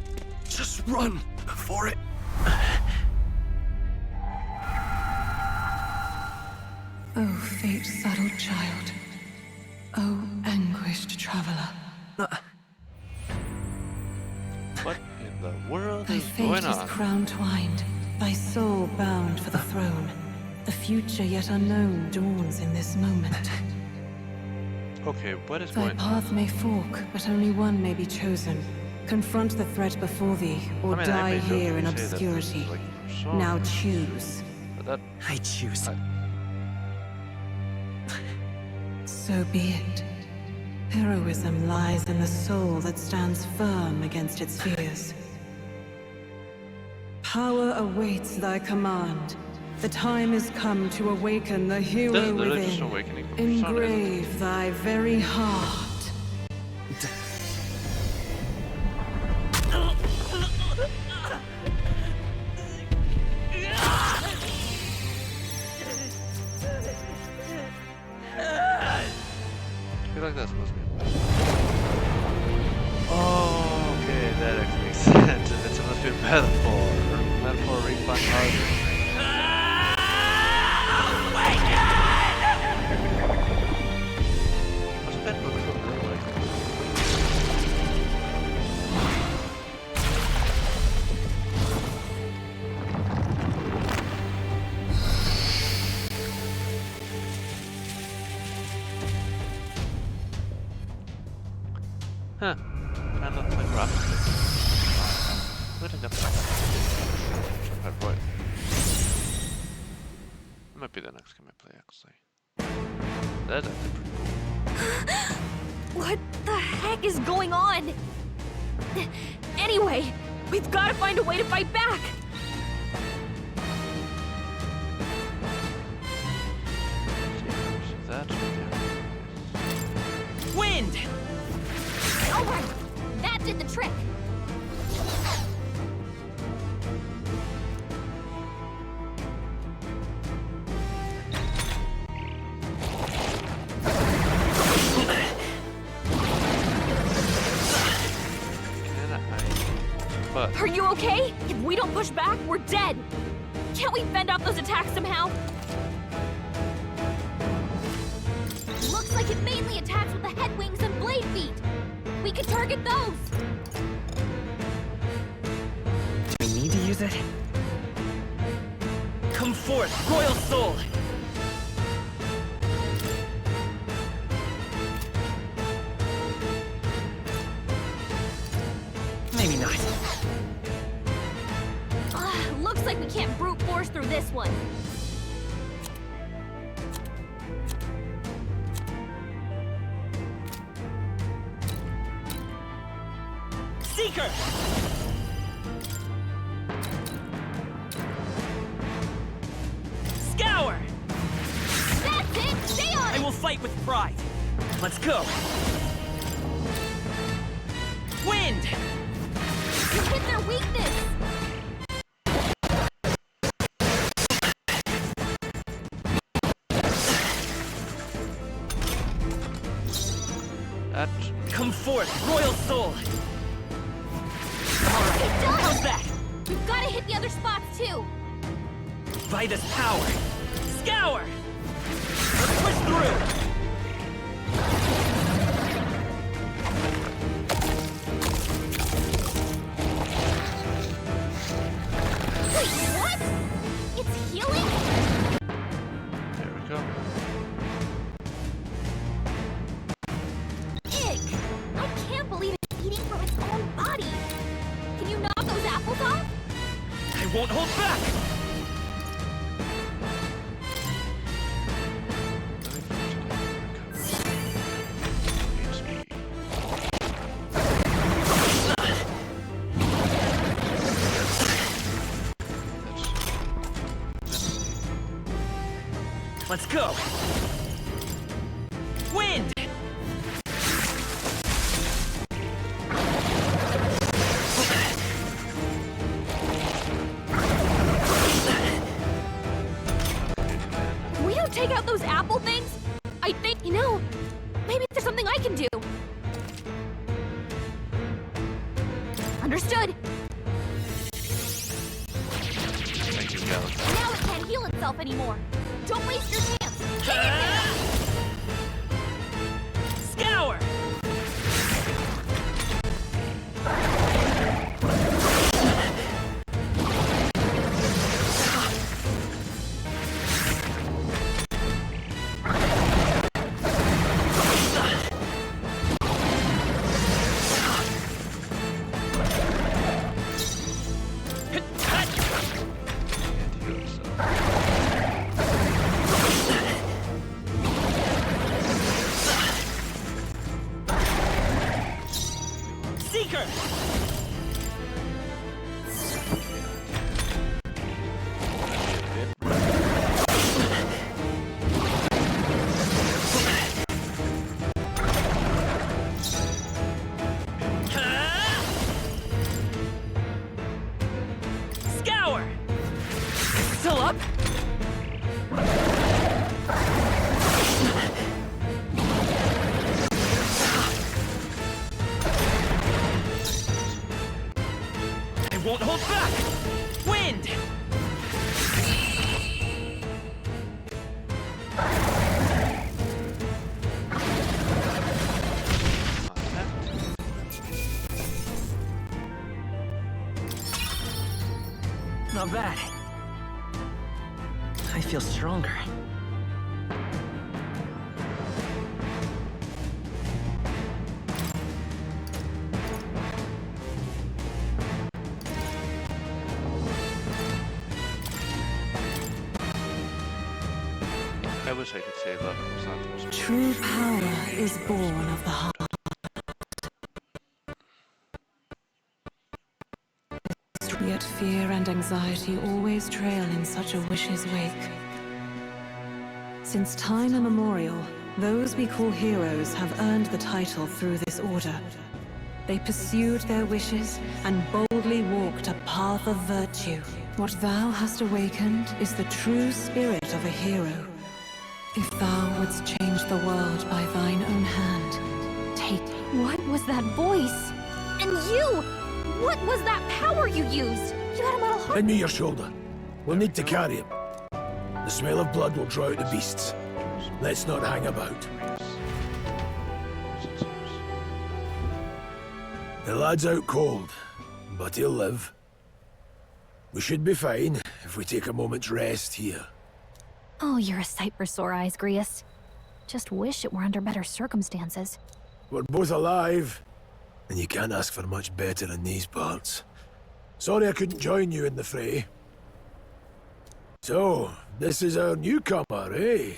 Just run before it... Oh, fate-saddled child. Oh, anguished traveler. What in the world Thy is fate going is on? crown-twined, thy soul bound for the throne. The future yet unknown dawns in this moment. Okay, what is Thy going on? path may fork, but only one may be chosen. Confront the threat before thee, or I die may here in jokingly say that this is obscurity. like Persona, Now choose. but that I choose. So be it. Heroism lies in the soul that stands firm against its fears. Power awaits thy command. The time is come to awaken the hero This is literally just within. awakening from Persona, isn't it? Engrave thy very heart. I feel like that's supposed to be. Oh, okay, that actually makes sense. It's supposed to be Metaphor. Metaphor ReFantazio. What's Metaphor Huh. Kinda looks like rock. Looting up that Royal. That might be the next game I play, actually. That's actually pretty cool. What the heck is going on? Anyway, we've got to find a way to fight back. Wind! All right, that did the trick. Are you okay? If we don't push back, we're dead. Can't we fend off those attacks somehow? Looks like it mainly attacks with the head wings and blade feet. We could target those. Do we need to use it? Come forth, Royal Soul! Maybe not. Looks like we can't brute force through this one. Seeker! Scour! That's it! Stay on it! I will fight with pride. Let's go! Wind! You hit their weakness! Come forth, Royal Soul! It does! How's that? We've got to hit the other spots too! By this power! Scour! Let's push through! Wait, what? It's healing? There we go. Ig! I can't believe it's eating from its own body! Can you knock those apples off? I won't hold back! Let's go! Wind! We don't take out those apple things? I think, you know, maybe there's something I can do. Understood. Thank you, Galaxy. Now it can't heal itself anymore. Don't waste your chance. Hit it now! Scour! Seeker! Scour! Still up? I won't hold back! Wind! Not bad. I feel stronger. wish I could say love was not the most True power is born of the heart. Yet fear and anxiety always trail in such a wish's wake. Since time immemorial, those we call heroes have earned the title through this order. They pursued their wishes and boldly walked a path of virtue. What thou hast awakened is the true spirit of a hero. If thou wouldst change the world by thine own hand, take... What was that voice? And you! What was that power you used? You had a metal heart. Lend me your shoulder. We'll need to carry him. The smell of blood will draw out the beasts. Let's not hang about. The lad's out cold, but he'll live. We should be fine if we take a moment's rest here. Oh, you're a sight for sore eyes, Grius. Just wish it were under better circumstances. We're both alive, and you can't ask for much better in these parts. Sorry I couldn't join you in the fray. So, this is our newcomer, eh?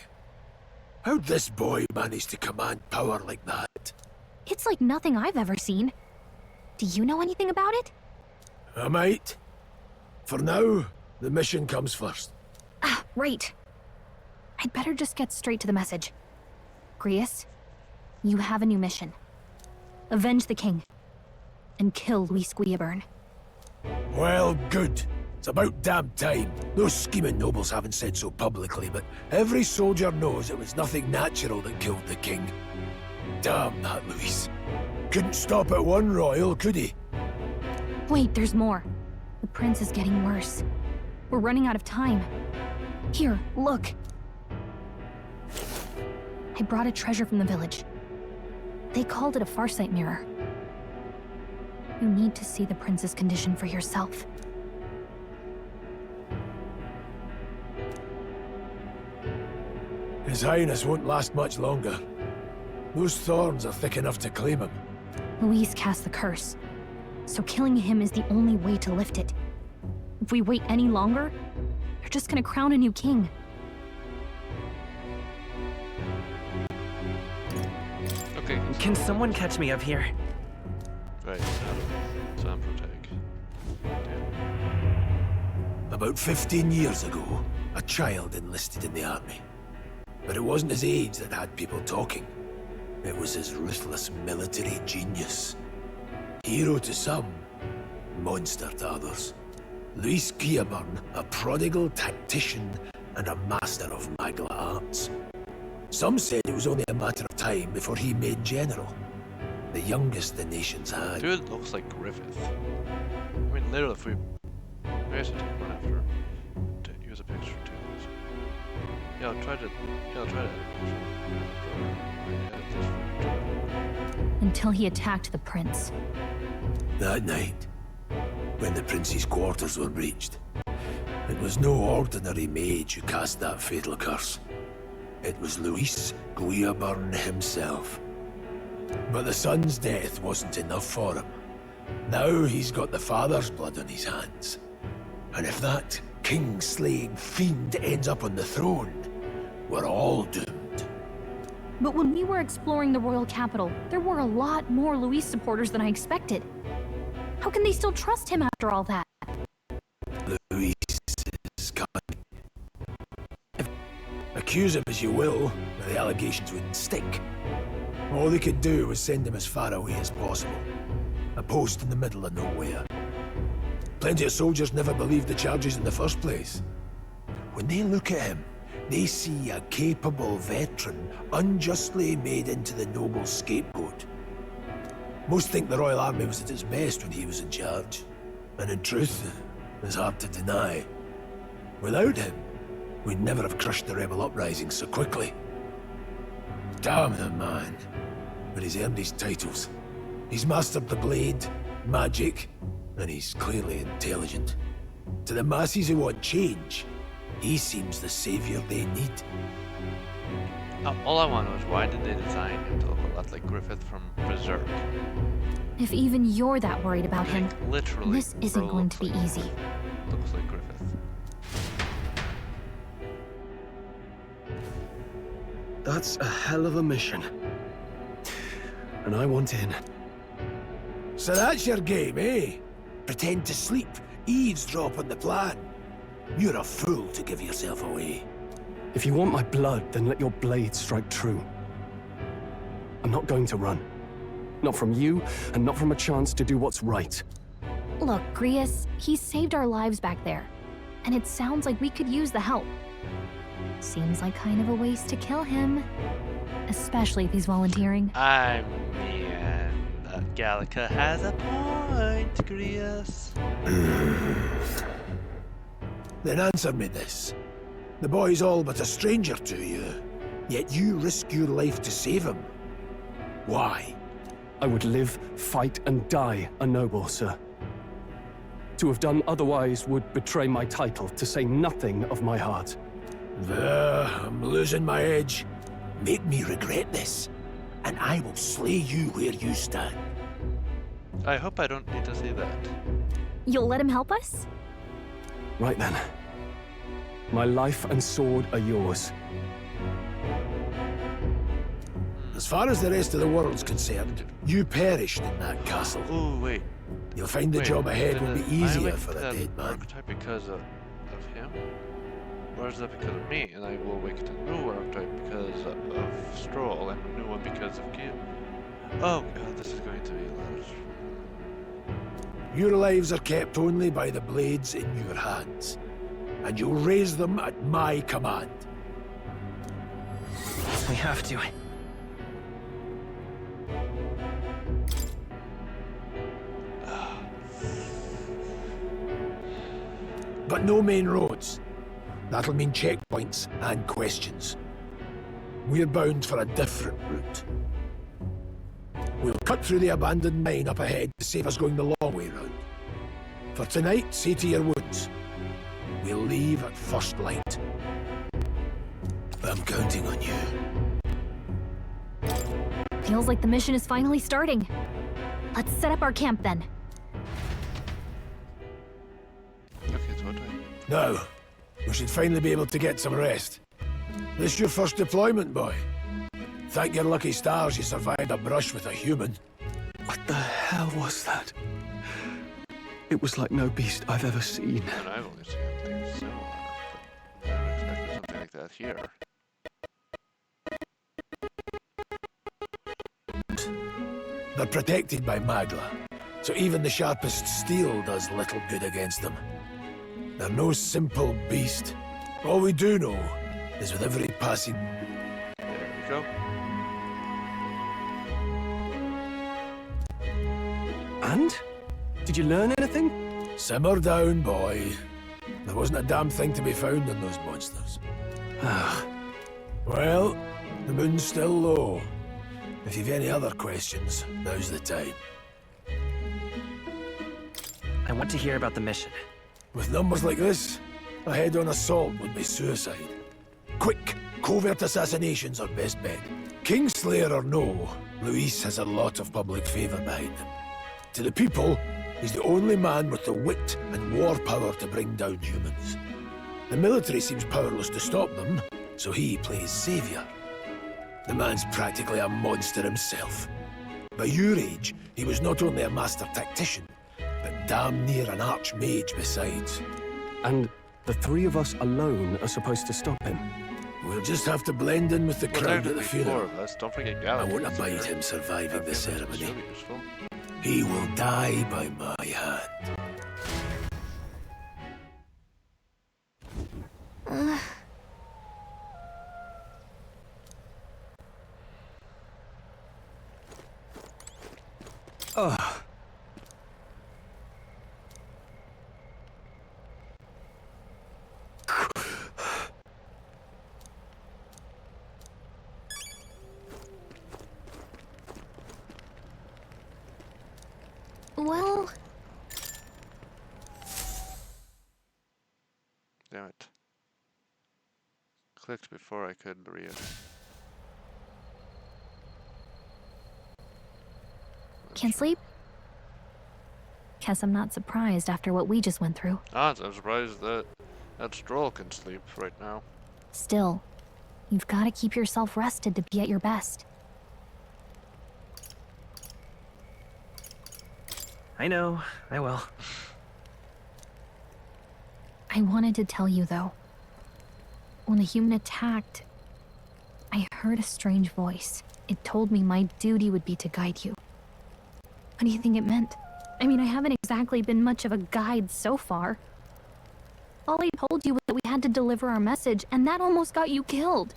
How'd this boy manage to command power like that? It's like nothing I've ever seen. Do you know anything about it? I might. For now, the mission comes first. Ah, right. I'd better just get straight to the message. Grius, you have a new mission. Avenge the king. And kill Luis Guillaburn. Well, good. It's about damn time. Those scheming nobles haven't said so publicly, but every soldier knows it was nothing natural that killed the king. Damn that Luis. Couldn't stop at one royal, could he? Wait, there's more. The prince is getting worse. We're running out of time. Here, look. I brought a treasure from the village. They called it a farsight mirror. You need to see the prince's condition for yourself. His Highness won't last much longer. Those thorns are thick enough to claim him. Luis cast the curse, so killing him is the only way to lift it. If we wait any longer, they're just gonna crown a new king. Okay. Can someone catch me up here? Right, Sam protect. About 15 years ago, a child enlisted in the army. But it wasn't his age that had people talking. It was his ruthless military genius. Hero to some, monster to others. Luis Guillaburn, a prodigal tactician and a master of magla arts. Some said it was only a matter of time before he made general. The youngest the nations had. Dude looks like Griffith. I mean, literally, if we... Where's it? Run after. Use a picture too. Yeah, I'll try to... Until he attacked the prince. That night, when the prince's quarters were breached, it was no ordinary mage who cast that fatal curse. It was Luis Guillaburn himself. But the son's death wasn't enough for him. Now he's got the father's blood on his hands. And if that king-slaying fiend ends up on the throne, we're all doomed. But when we were exploring the royal capital, there were a lot more Luis supporters than I expected. How can they still trust him after all that? Luis is cunning. Accuse him as you will, but the allegations wouldn't stick. All they could do was send him as far away as possible. A post in the middle of nowhere. Plenty of soldiers never believed the charges in the first place. When they look at him, they see a capable veteran unjustly made into the noble scapegoat. Most think the Royal Army was at its best when he was in charge. And in truth, it's hard to deny. Without him, we'd never have crushed the rebel uprising so quickly. Damn the man. But he's earned his titles. He's mastered the blade, magic, and he's clearly intelligent. To the masses who want change, he seems the savior they need. All I want to know is why did they design him to look a lot like Griffith from Berserk? If even you're that worried about him, literally, this isn't going to be easy. Looks like Griffith. That's a hell of a mission. And I want in. So that's your game, eh? Pretend to sleep, eavesdrop on the plan. You're a fool to give yourself away. If you want my blood, then let your blade strike true. I'm not going to run. Not from you, and not from a chance to do what's right. Look, Grius, he saved our lives back there. And it sounds like we could use the help. Seems like kind of a waste to kill him. Especially if he's volunteering. I mean, Gallica has a point, Grius. Then answer me this. The boy's all but a stranger to you, yet you risk your life to save him. Why? I would live, fight, and die a noble, sir. To have done otherwise would betray my title, to say nothing of my heart. I'm losing my edge. Make me regret this, and I will slay you where you stand. I hope I don't need to see that. You'll let him help us? Right then. My life and sword are yours. As far as the rest of the world's concerned, you perished in that castle. Oh, wait. You'll find the job ahead will be easier I for a dead man. Archetype because of him? Or is that because of me? And I will awaken a new archetype because of Stroll, and a new one because of Gil. Oh god, this is going to be large. Your lives are kept only by the blades in your hands, and you'll raise them at my command. We have to. But no main roads. That'll mean checkpoints and questions. We're bound for a different route. We'll cut through the abandoned mine up ahead to save us going the long way round. For tonight, see to your wounds. We'll leave at first light. I'm counting on you. Feels like the mission is finally starting. Let's set up our camp then. Now, we should finally be able to get some rest. This your first deployment, boy. Thank your lucky stars you survived a brush with a human. What the hell was that? It was like no beast I've ever seen. And I've only seen things similar, but I would expect something like that here. They're protected by Magla, so even the sharpest steel does little good against them. They're no simple beast. All we do know is with every passing... There we go. And? Did you learn anything? Simmer down, boy. There wasn't a damn thing to be found in those monsters. Well, the moon's still low. If you've any other questions, now's the time. I want to hear about the mission. With numbers like this, a head-on assault would be suicide. Quick, covert assassinations are best bet. Kingslayer or no, Luis has a lot of public favor behind him. To the people, he's the only man with the wit and war power to bring down humans. The military seems powerless to stop them, so he plays savior. The man's practically a monster himself. By your age, he was not only a master tactician, but damn near an archmage besides. And the three of us alone are supposed to stop him. We'll just have to blend in with the crowd at the funeral. Don't forget I Gallic. won't abide him surviving the ceremony. He will die by my hand. Well... Damn it. Clicked before I could read it. Can't sleep? Guess I'm not surprised after what we just went through. I'm surprised that Stroll can sleep right now. Still, You've got to keep yourself rested to be at your best. I know, I will. I wanted to tell you, though. When the human attacked, I heard a strange voice. It told me my duty would be to guide you. What do you think it meant? I mean, I haven't exactly been much of a guide so far. All I told you was that we had to deliver our message, and that almost got you killed.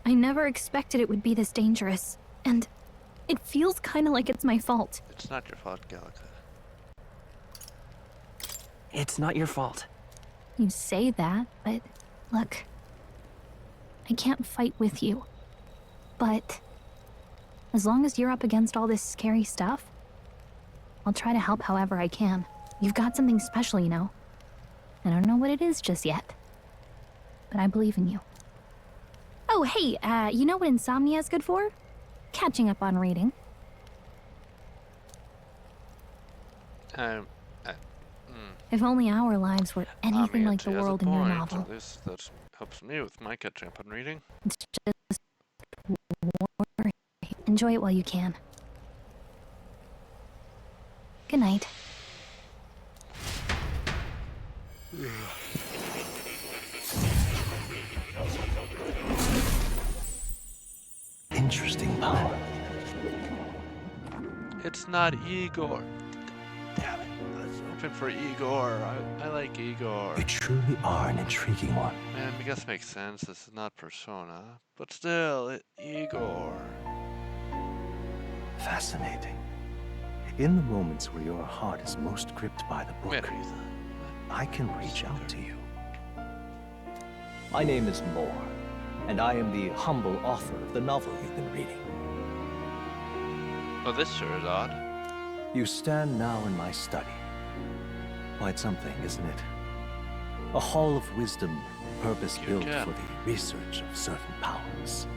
I never expected it would be this dangerous, and it feels kind of like it's my fault. It's not your fault, Gallica. It's not your fault. You say that, but look, I can't fight with you. But as long as you're up against all this scary stuff, I'll try to help however I can. You've got something special, you know. I don't know what it is just yet, but I believe in you. Oh, hey, you know what insomnia is good for? Catching up on reading. If only our lives were anything like the world in your novel. At least that helps me with my catching up on reading. It's just war. Enjoy it while you can. Good night. Interesting power. It's not Igor. Damn it. I was hoping for Igor. I like Igor. You truly are an intriguing one. Man, I guess it makes sense. This is not Persona. But still, Igor. Fascinating. In the moments where your heart is most gripped by the book, I can reach out to you. My name is Moore, and I am the humble author of the novel you've been reading. Oh, this sure is odd. You stand now in my study. Quite something, isn't it? A hall of wisdom, purpose-built for the research of certain powers.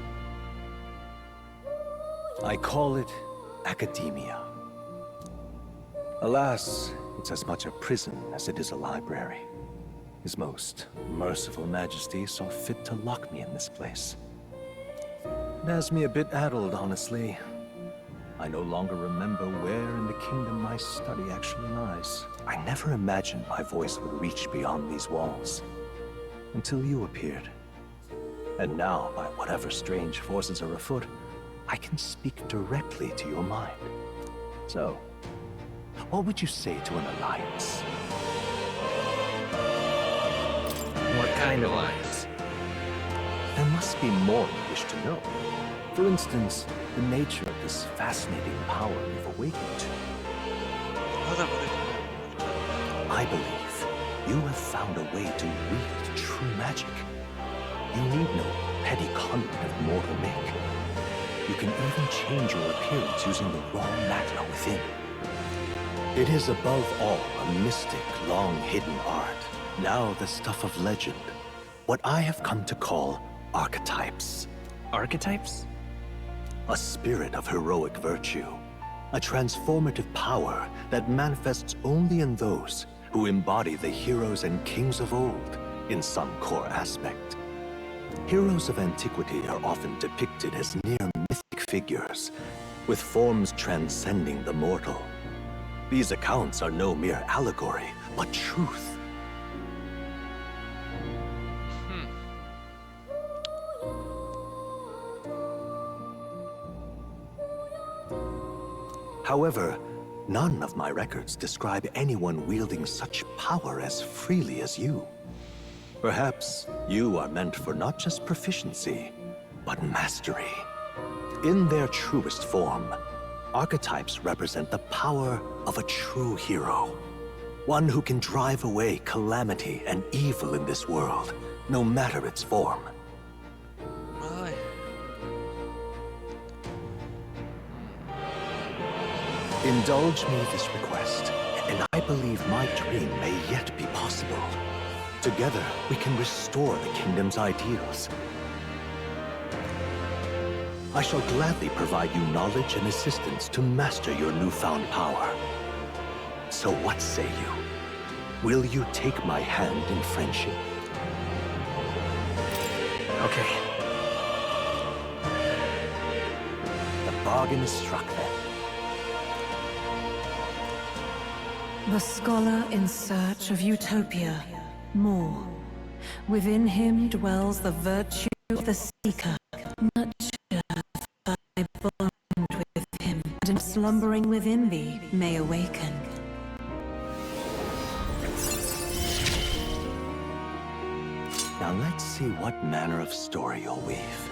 I call it academia. Alas, it's as much a prison as it is a library. His most merciful majesty saw fit to lock me in this place. It has me a bit addled, honestly. I no longer remember where in the kingdom my study actually lies. I never imagined my voice would reach beyond these walls. Until you appeared. And now, by whatever strange forces are afoot, I can speak directly to your mind. So, what would you say to an alliance? What kind of alliance? There must be more you wish to know. For instance, the nature of this fascinating power you've awakened to. I believe you have found a way to wield true magic. You need no petty conduit of mortal make. You can even change your appearance using the raw matter within. It is above all a mystic, long-hidden art, now the stuff of legend. What I have come to call archetypes. Archetypes? A spirit of heroic virtue. A transformative power that manifests only in those who embody the heroes and kings of old in some core aspect. Heroes of antiquity are often depicted as near mythic figures, with forms transcending the mortal. These accounts are no mere allegory, but truth. However, none of my records describe anyone wielding such power as freely as you. Perhaps you are meant for not just proficiency, but mastery. In their truest form, archetypes represent the power of a true hero. One who can drive away calamity and evil in this world, no matter its form. Indulge me this request, And I believe my dream may yet be possible. Together, we can restore the kingdom's ideals. I shall gladly provide you knowledge and assistance to master your newfound power. So what say you? Will you take my hand in friendship? Okay. The bargain is struck then. The scholar in search of utopia. More. Within him dwells the virtue of the seeker. Nurture thy bond with him, and slumbering within thee may awaken. Now let's see what manner of story you'll weave.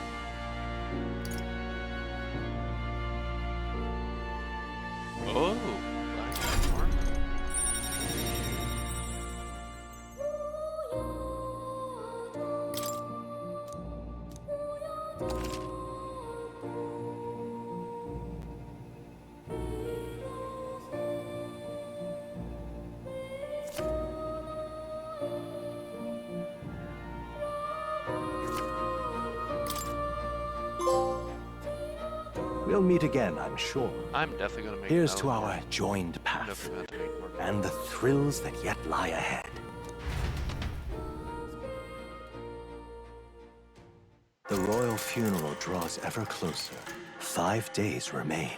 Oh, black armor. We'll meet again, I'm sure. I'm definitely gonna make. Here's to our joined path and the thrills that yet lie ahead. The royal funeral draws ever closer. 5 days remain.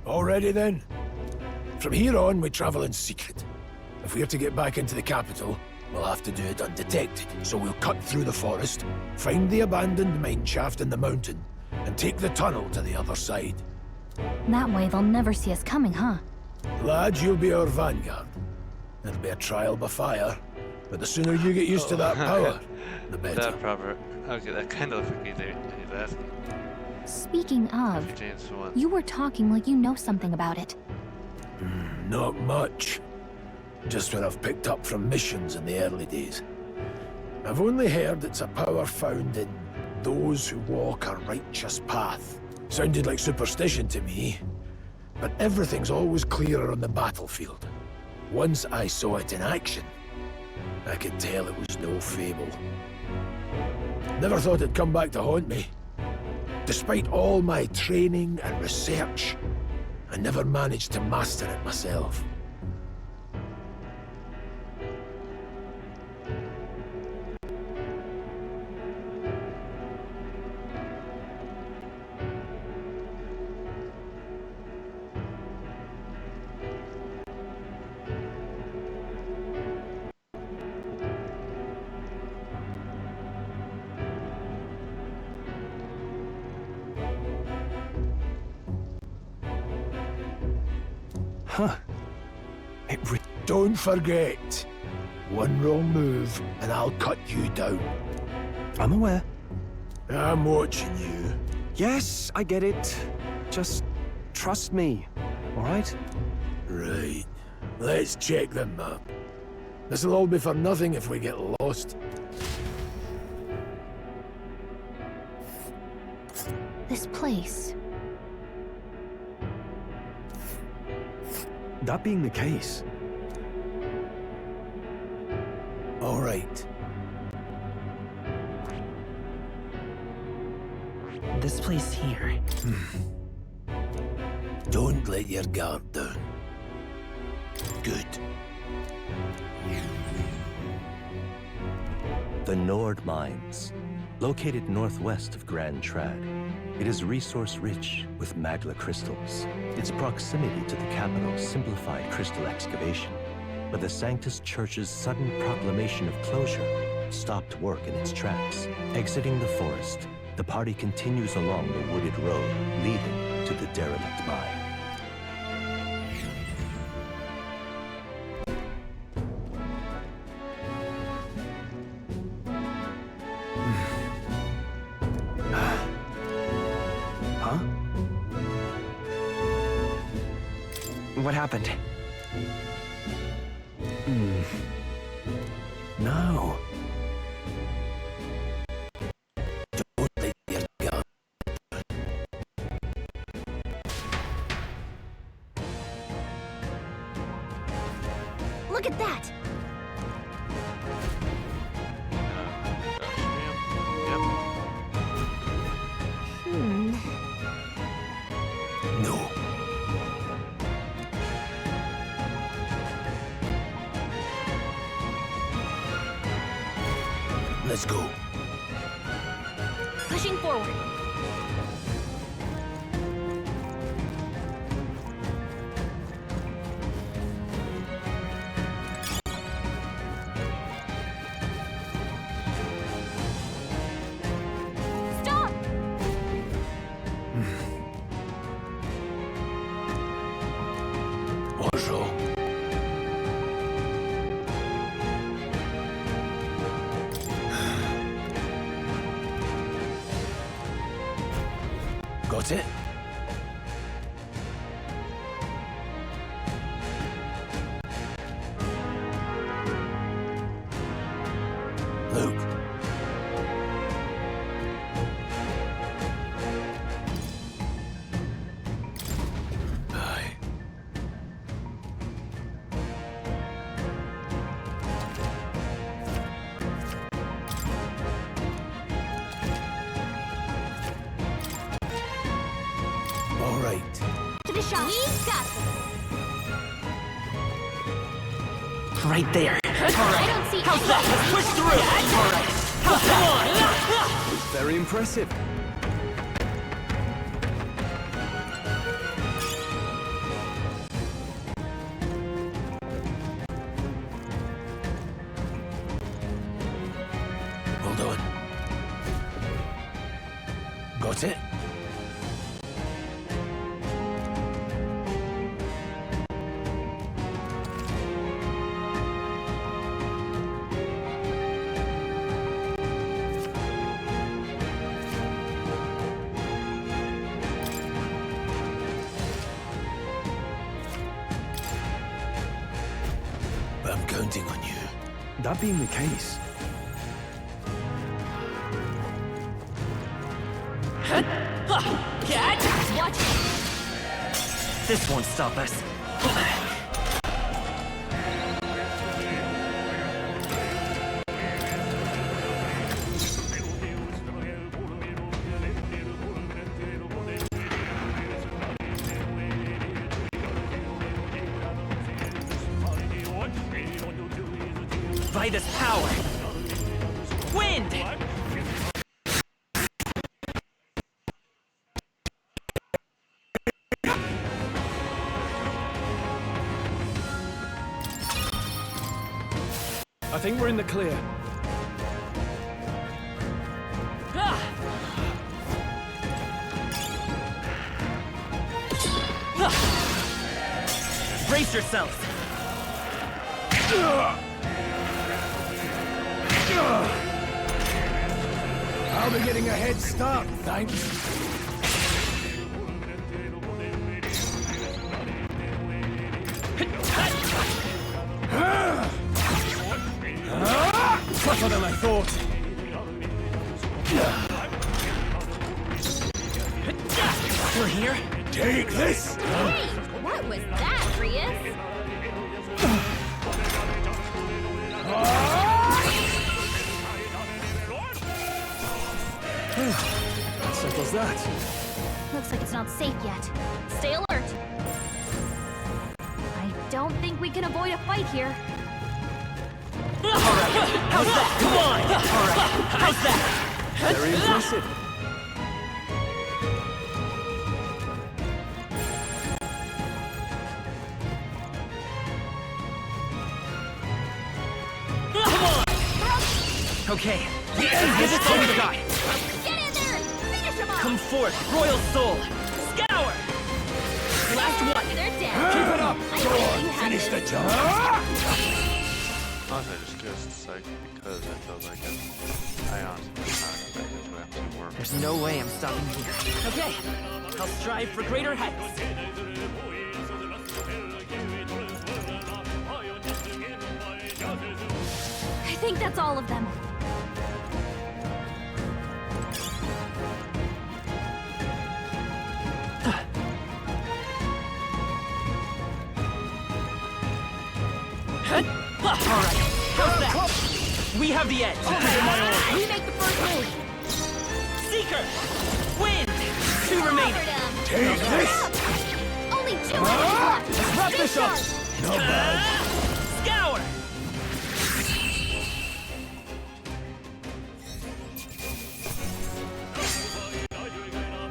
Already then? From here on, we travel in secret. If we're to get back into the capital, we'll have to do it undetected. So we'll cut through the forest, find the abandoned mine shaft in the mountain, and take the tunnel to the other side. That way they'll never see us coming, huh? Lads, you'll be our vanguard. It'll be a trial by fire, but the sooner you get used to that power, the better. That proper. Okay, that kind of looks like he's asking. Speaking of, you were talking like you know something about it. Not much. Just what I've picked up from missions in the early days. I've only heard it's a power found in those who walk a righteous path. Sounded like superstition to me, but everything's always clearer on the battlefield. Once I saw it in action, I could tell it was no fable. Never thought it'd come back to haunt me. Despite all my training and research, I never managed to master it myself. Huh. Don't forget, one wrong move and I'll cut you down. I'm aware. I'm watching you. Yes, I get it. Just trust me, all right? Right. Let's check the map. This'll all be for nothing if we get lost. This place. That being the case. All right. This place here. Don't let your guard down. Good. The Nord Mines, located northwest of Grand Trad. It is resource-rich with magla crystals. Its proximity to the capital simplified crystal excavation, but the Sanctus Church's sudden proclamation of closure stopped work in its tracks. Exiting the forest, the party continues along the wooded road leading to the derelict mine. What happened? No. Don't let your Look at that! No. Let's go. Pushing forward. Stop! Bonjour. Got it? Luke. Aye. All right. To the shop. We've got this. Right there. I don't see How's that? Let's push through! Alright. Come on! Very impressive. Hold on. Got it? I'm counting on you. That being the case, Watch it. this won't stop us. Vitus power. Wind. I think we're in the clear. Brace yourselves. I'll be getting a head start, thanks. Tougher than I thought. Still here? Take this! Hey, what was that, Prius? That settles that. Looks like it's not safe yet. Stay alert. I don't think we can avoid a fight here. How's that? Come on! Alright, how's that? Very impressive. Okay, here's it all we got. Get in there and finish him off! Come forth, Royal Soul. Scour! Last one. They're dead. Keep it up! I Go think on, you have finish the this. job! Honestly, I just chose Psych because I felt like it. I honestly did not expect it to actually work. There's no way I'm stopping here. Okay, I'll strive for greater heights. I think that's all of them. Alright, how's that? We have the edge. We make the first move. Seeker! Wind! 2 remaining. Take this! Only 2 left. Let's wrap this up! Not bad. Scour!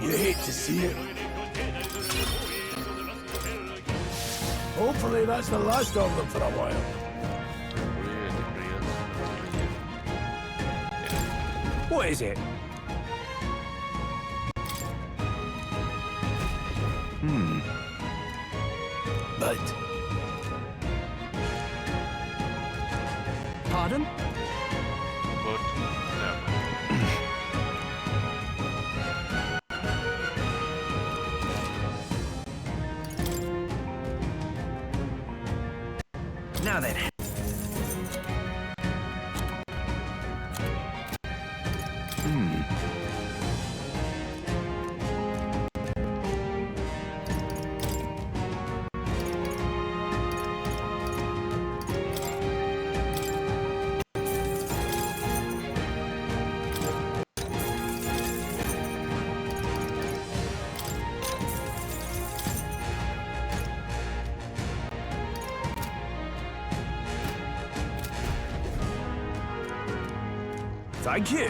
You hate to see it. Hopefully that's the last of them for a while. What is it? But... Pardon? But no. Now then. Thank you.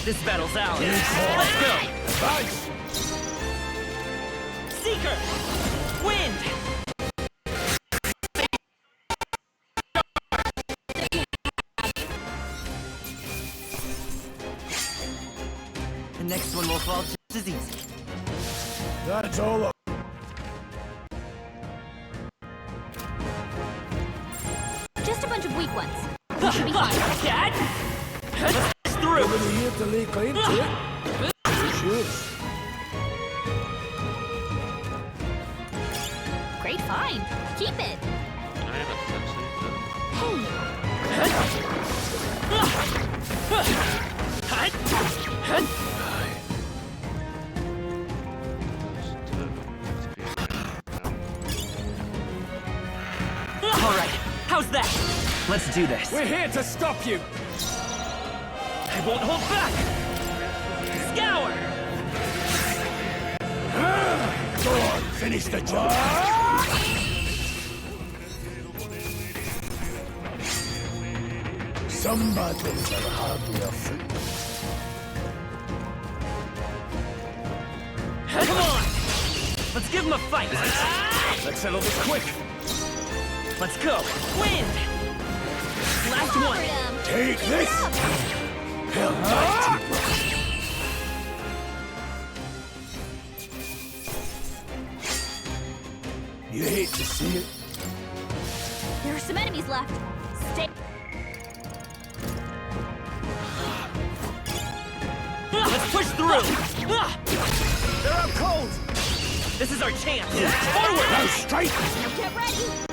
This battle's ours. Let's go! Thanks! Seeker! Wind! The next one will fall just as easy. That's all of Just a bunch of weak ones. We should be fine. Dad! Through! Nobody here to lay claim to it. Sure. Great find. Keep it. I am essentially Alright, how's that? Let's do this. We're here to stop you. I won't hold back! Scour! Go on, finish the job. Some battles are hardly afoot. Come on! Let's give him a fight! Let's settle this quick. Let's go! Wind! Last one! Take this! Hell, mighty brother. You hate to see it. There are some enemies left. Stay. Let's push through! They're out cold! This is our chance! Forward! Now straight! Get ready.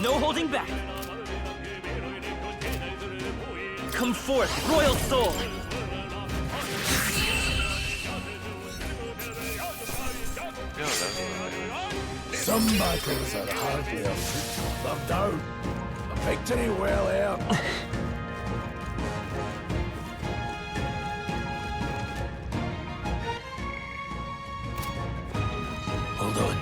No holding back! Come forth, royal soul! Some battles are hardly afoot. They're down. A victory well earned. Hold on.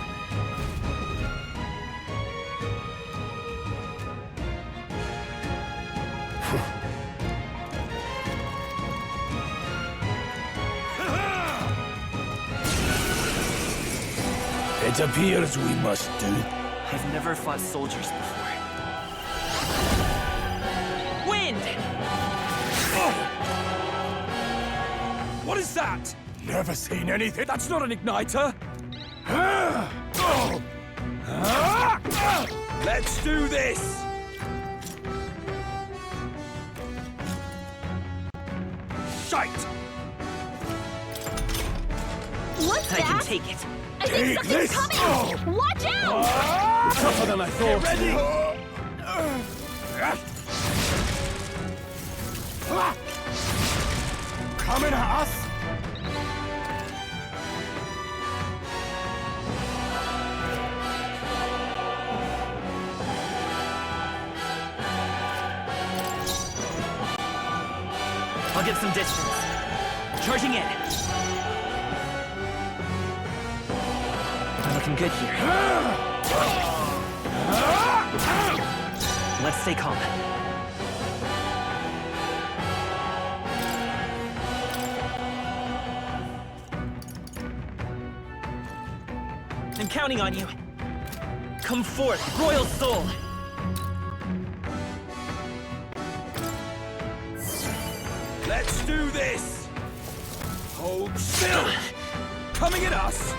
It appears we must do. I've never fought soldiers before. Wind! What is that? Never seen anything. That's not an igniter. Let's do this. Shite! What's I that? can take it. I think something's coming! Watch out! Tougher than I thought. Get ready! Coming at us! I'll get some distance. Charging in. I'm looking good here. Let's stay calm. I'm counting on you. Come forth, Royal Soul. Let's do this! Hold still! Coming at us!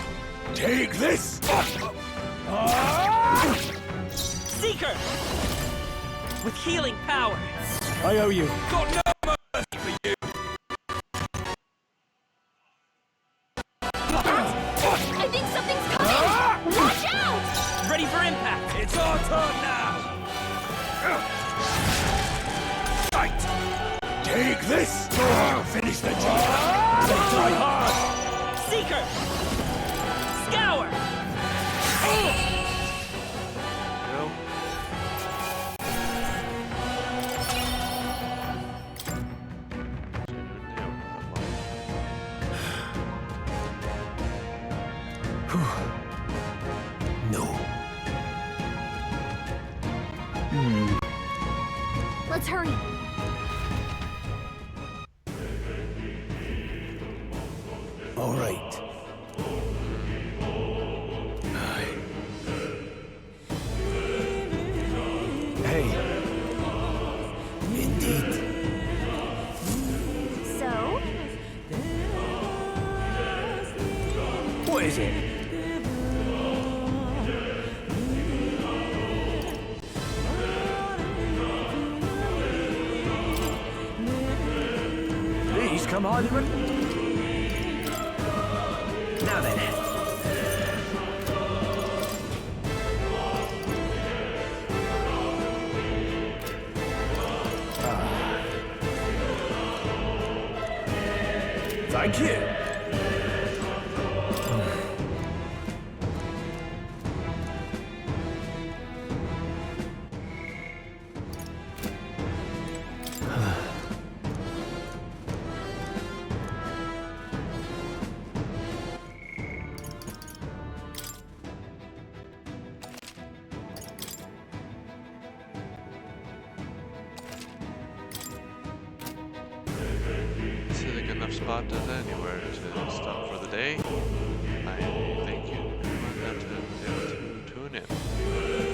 Take this! Seeker! With healing power. I owe you. Got no mercy for you! I think something's coming! Watch out! Ready for impact. It's our turn now! Right! Take this! Finish the job! Try hard! Seeker! Scour! Go. No. Let's hurry. All right. Hey. Indeed. So? What is it? Please come on, Ewan. Now then. Thank you. This is a good enough spot as anywhere to stop for the day. I thank you everyone that was able to tune in.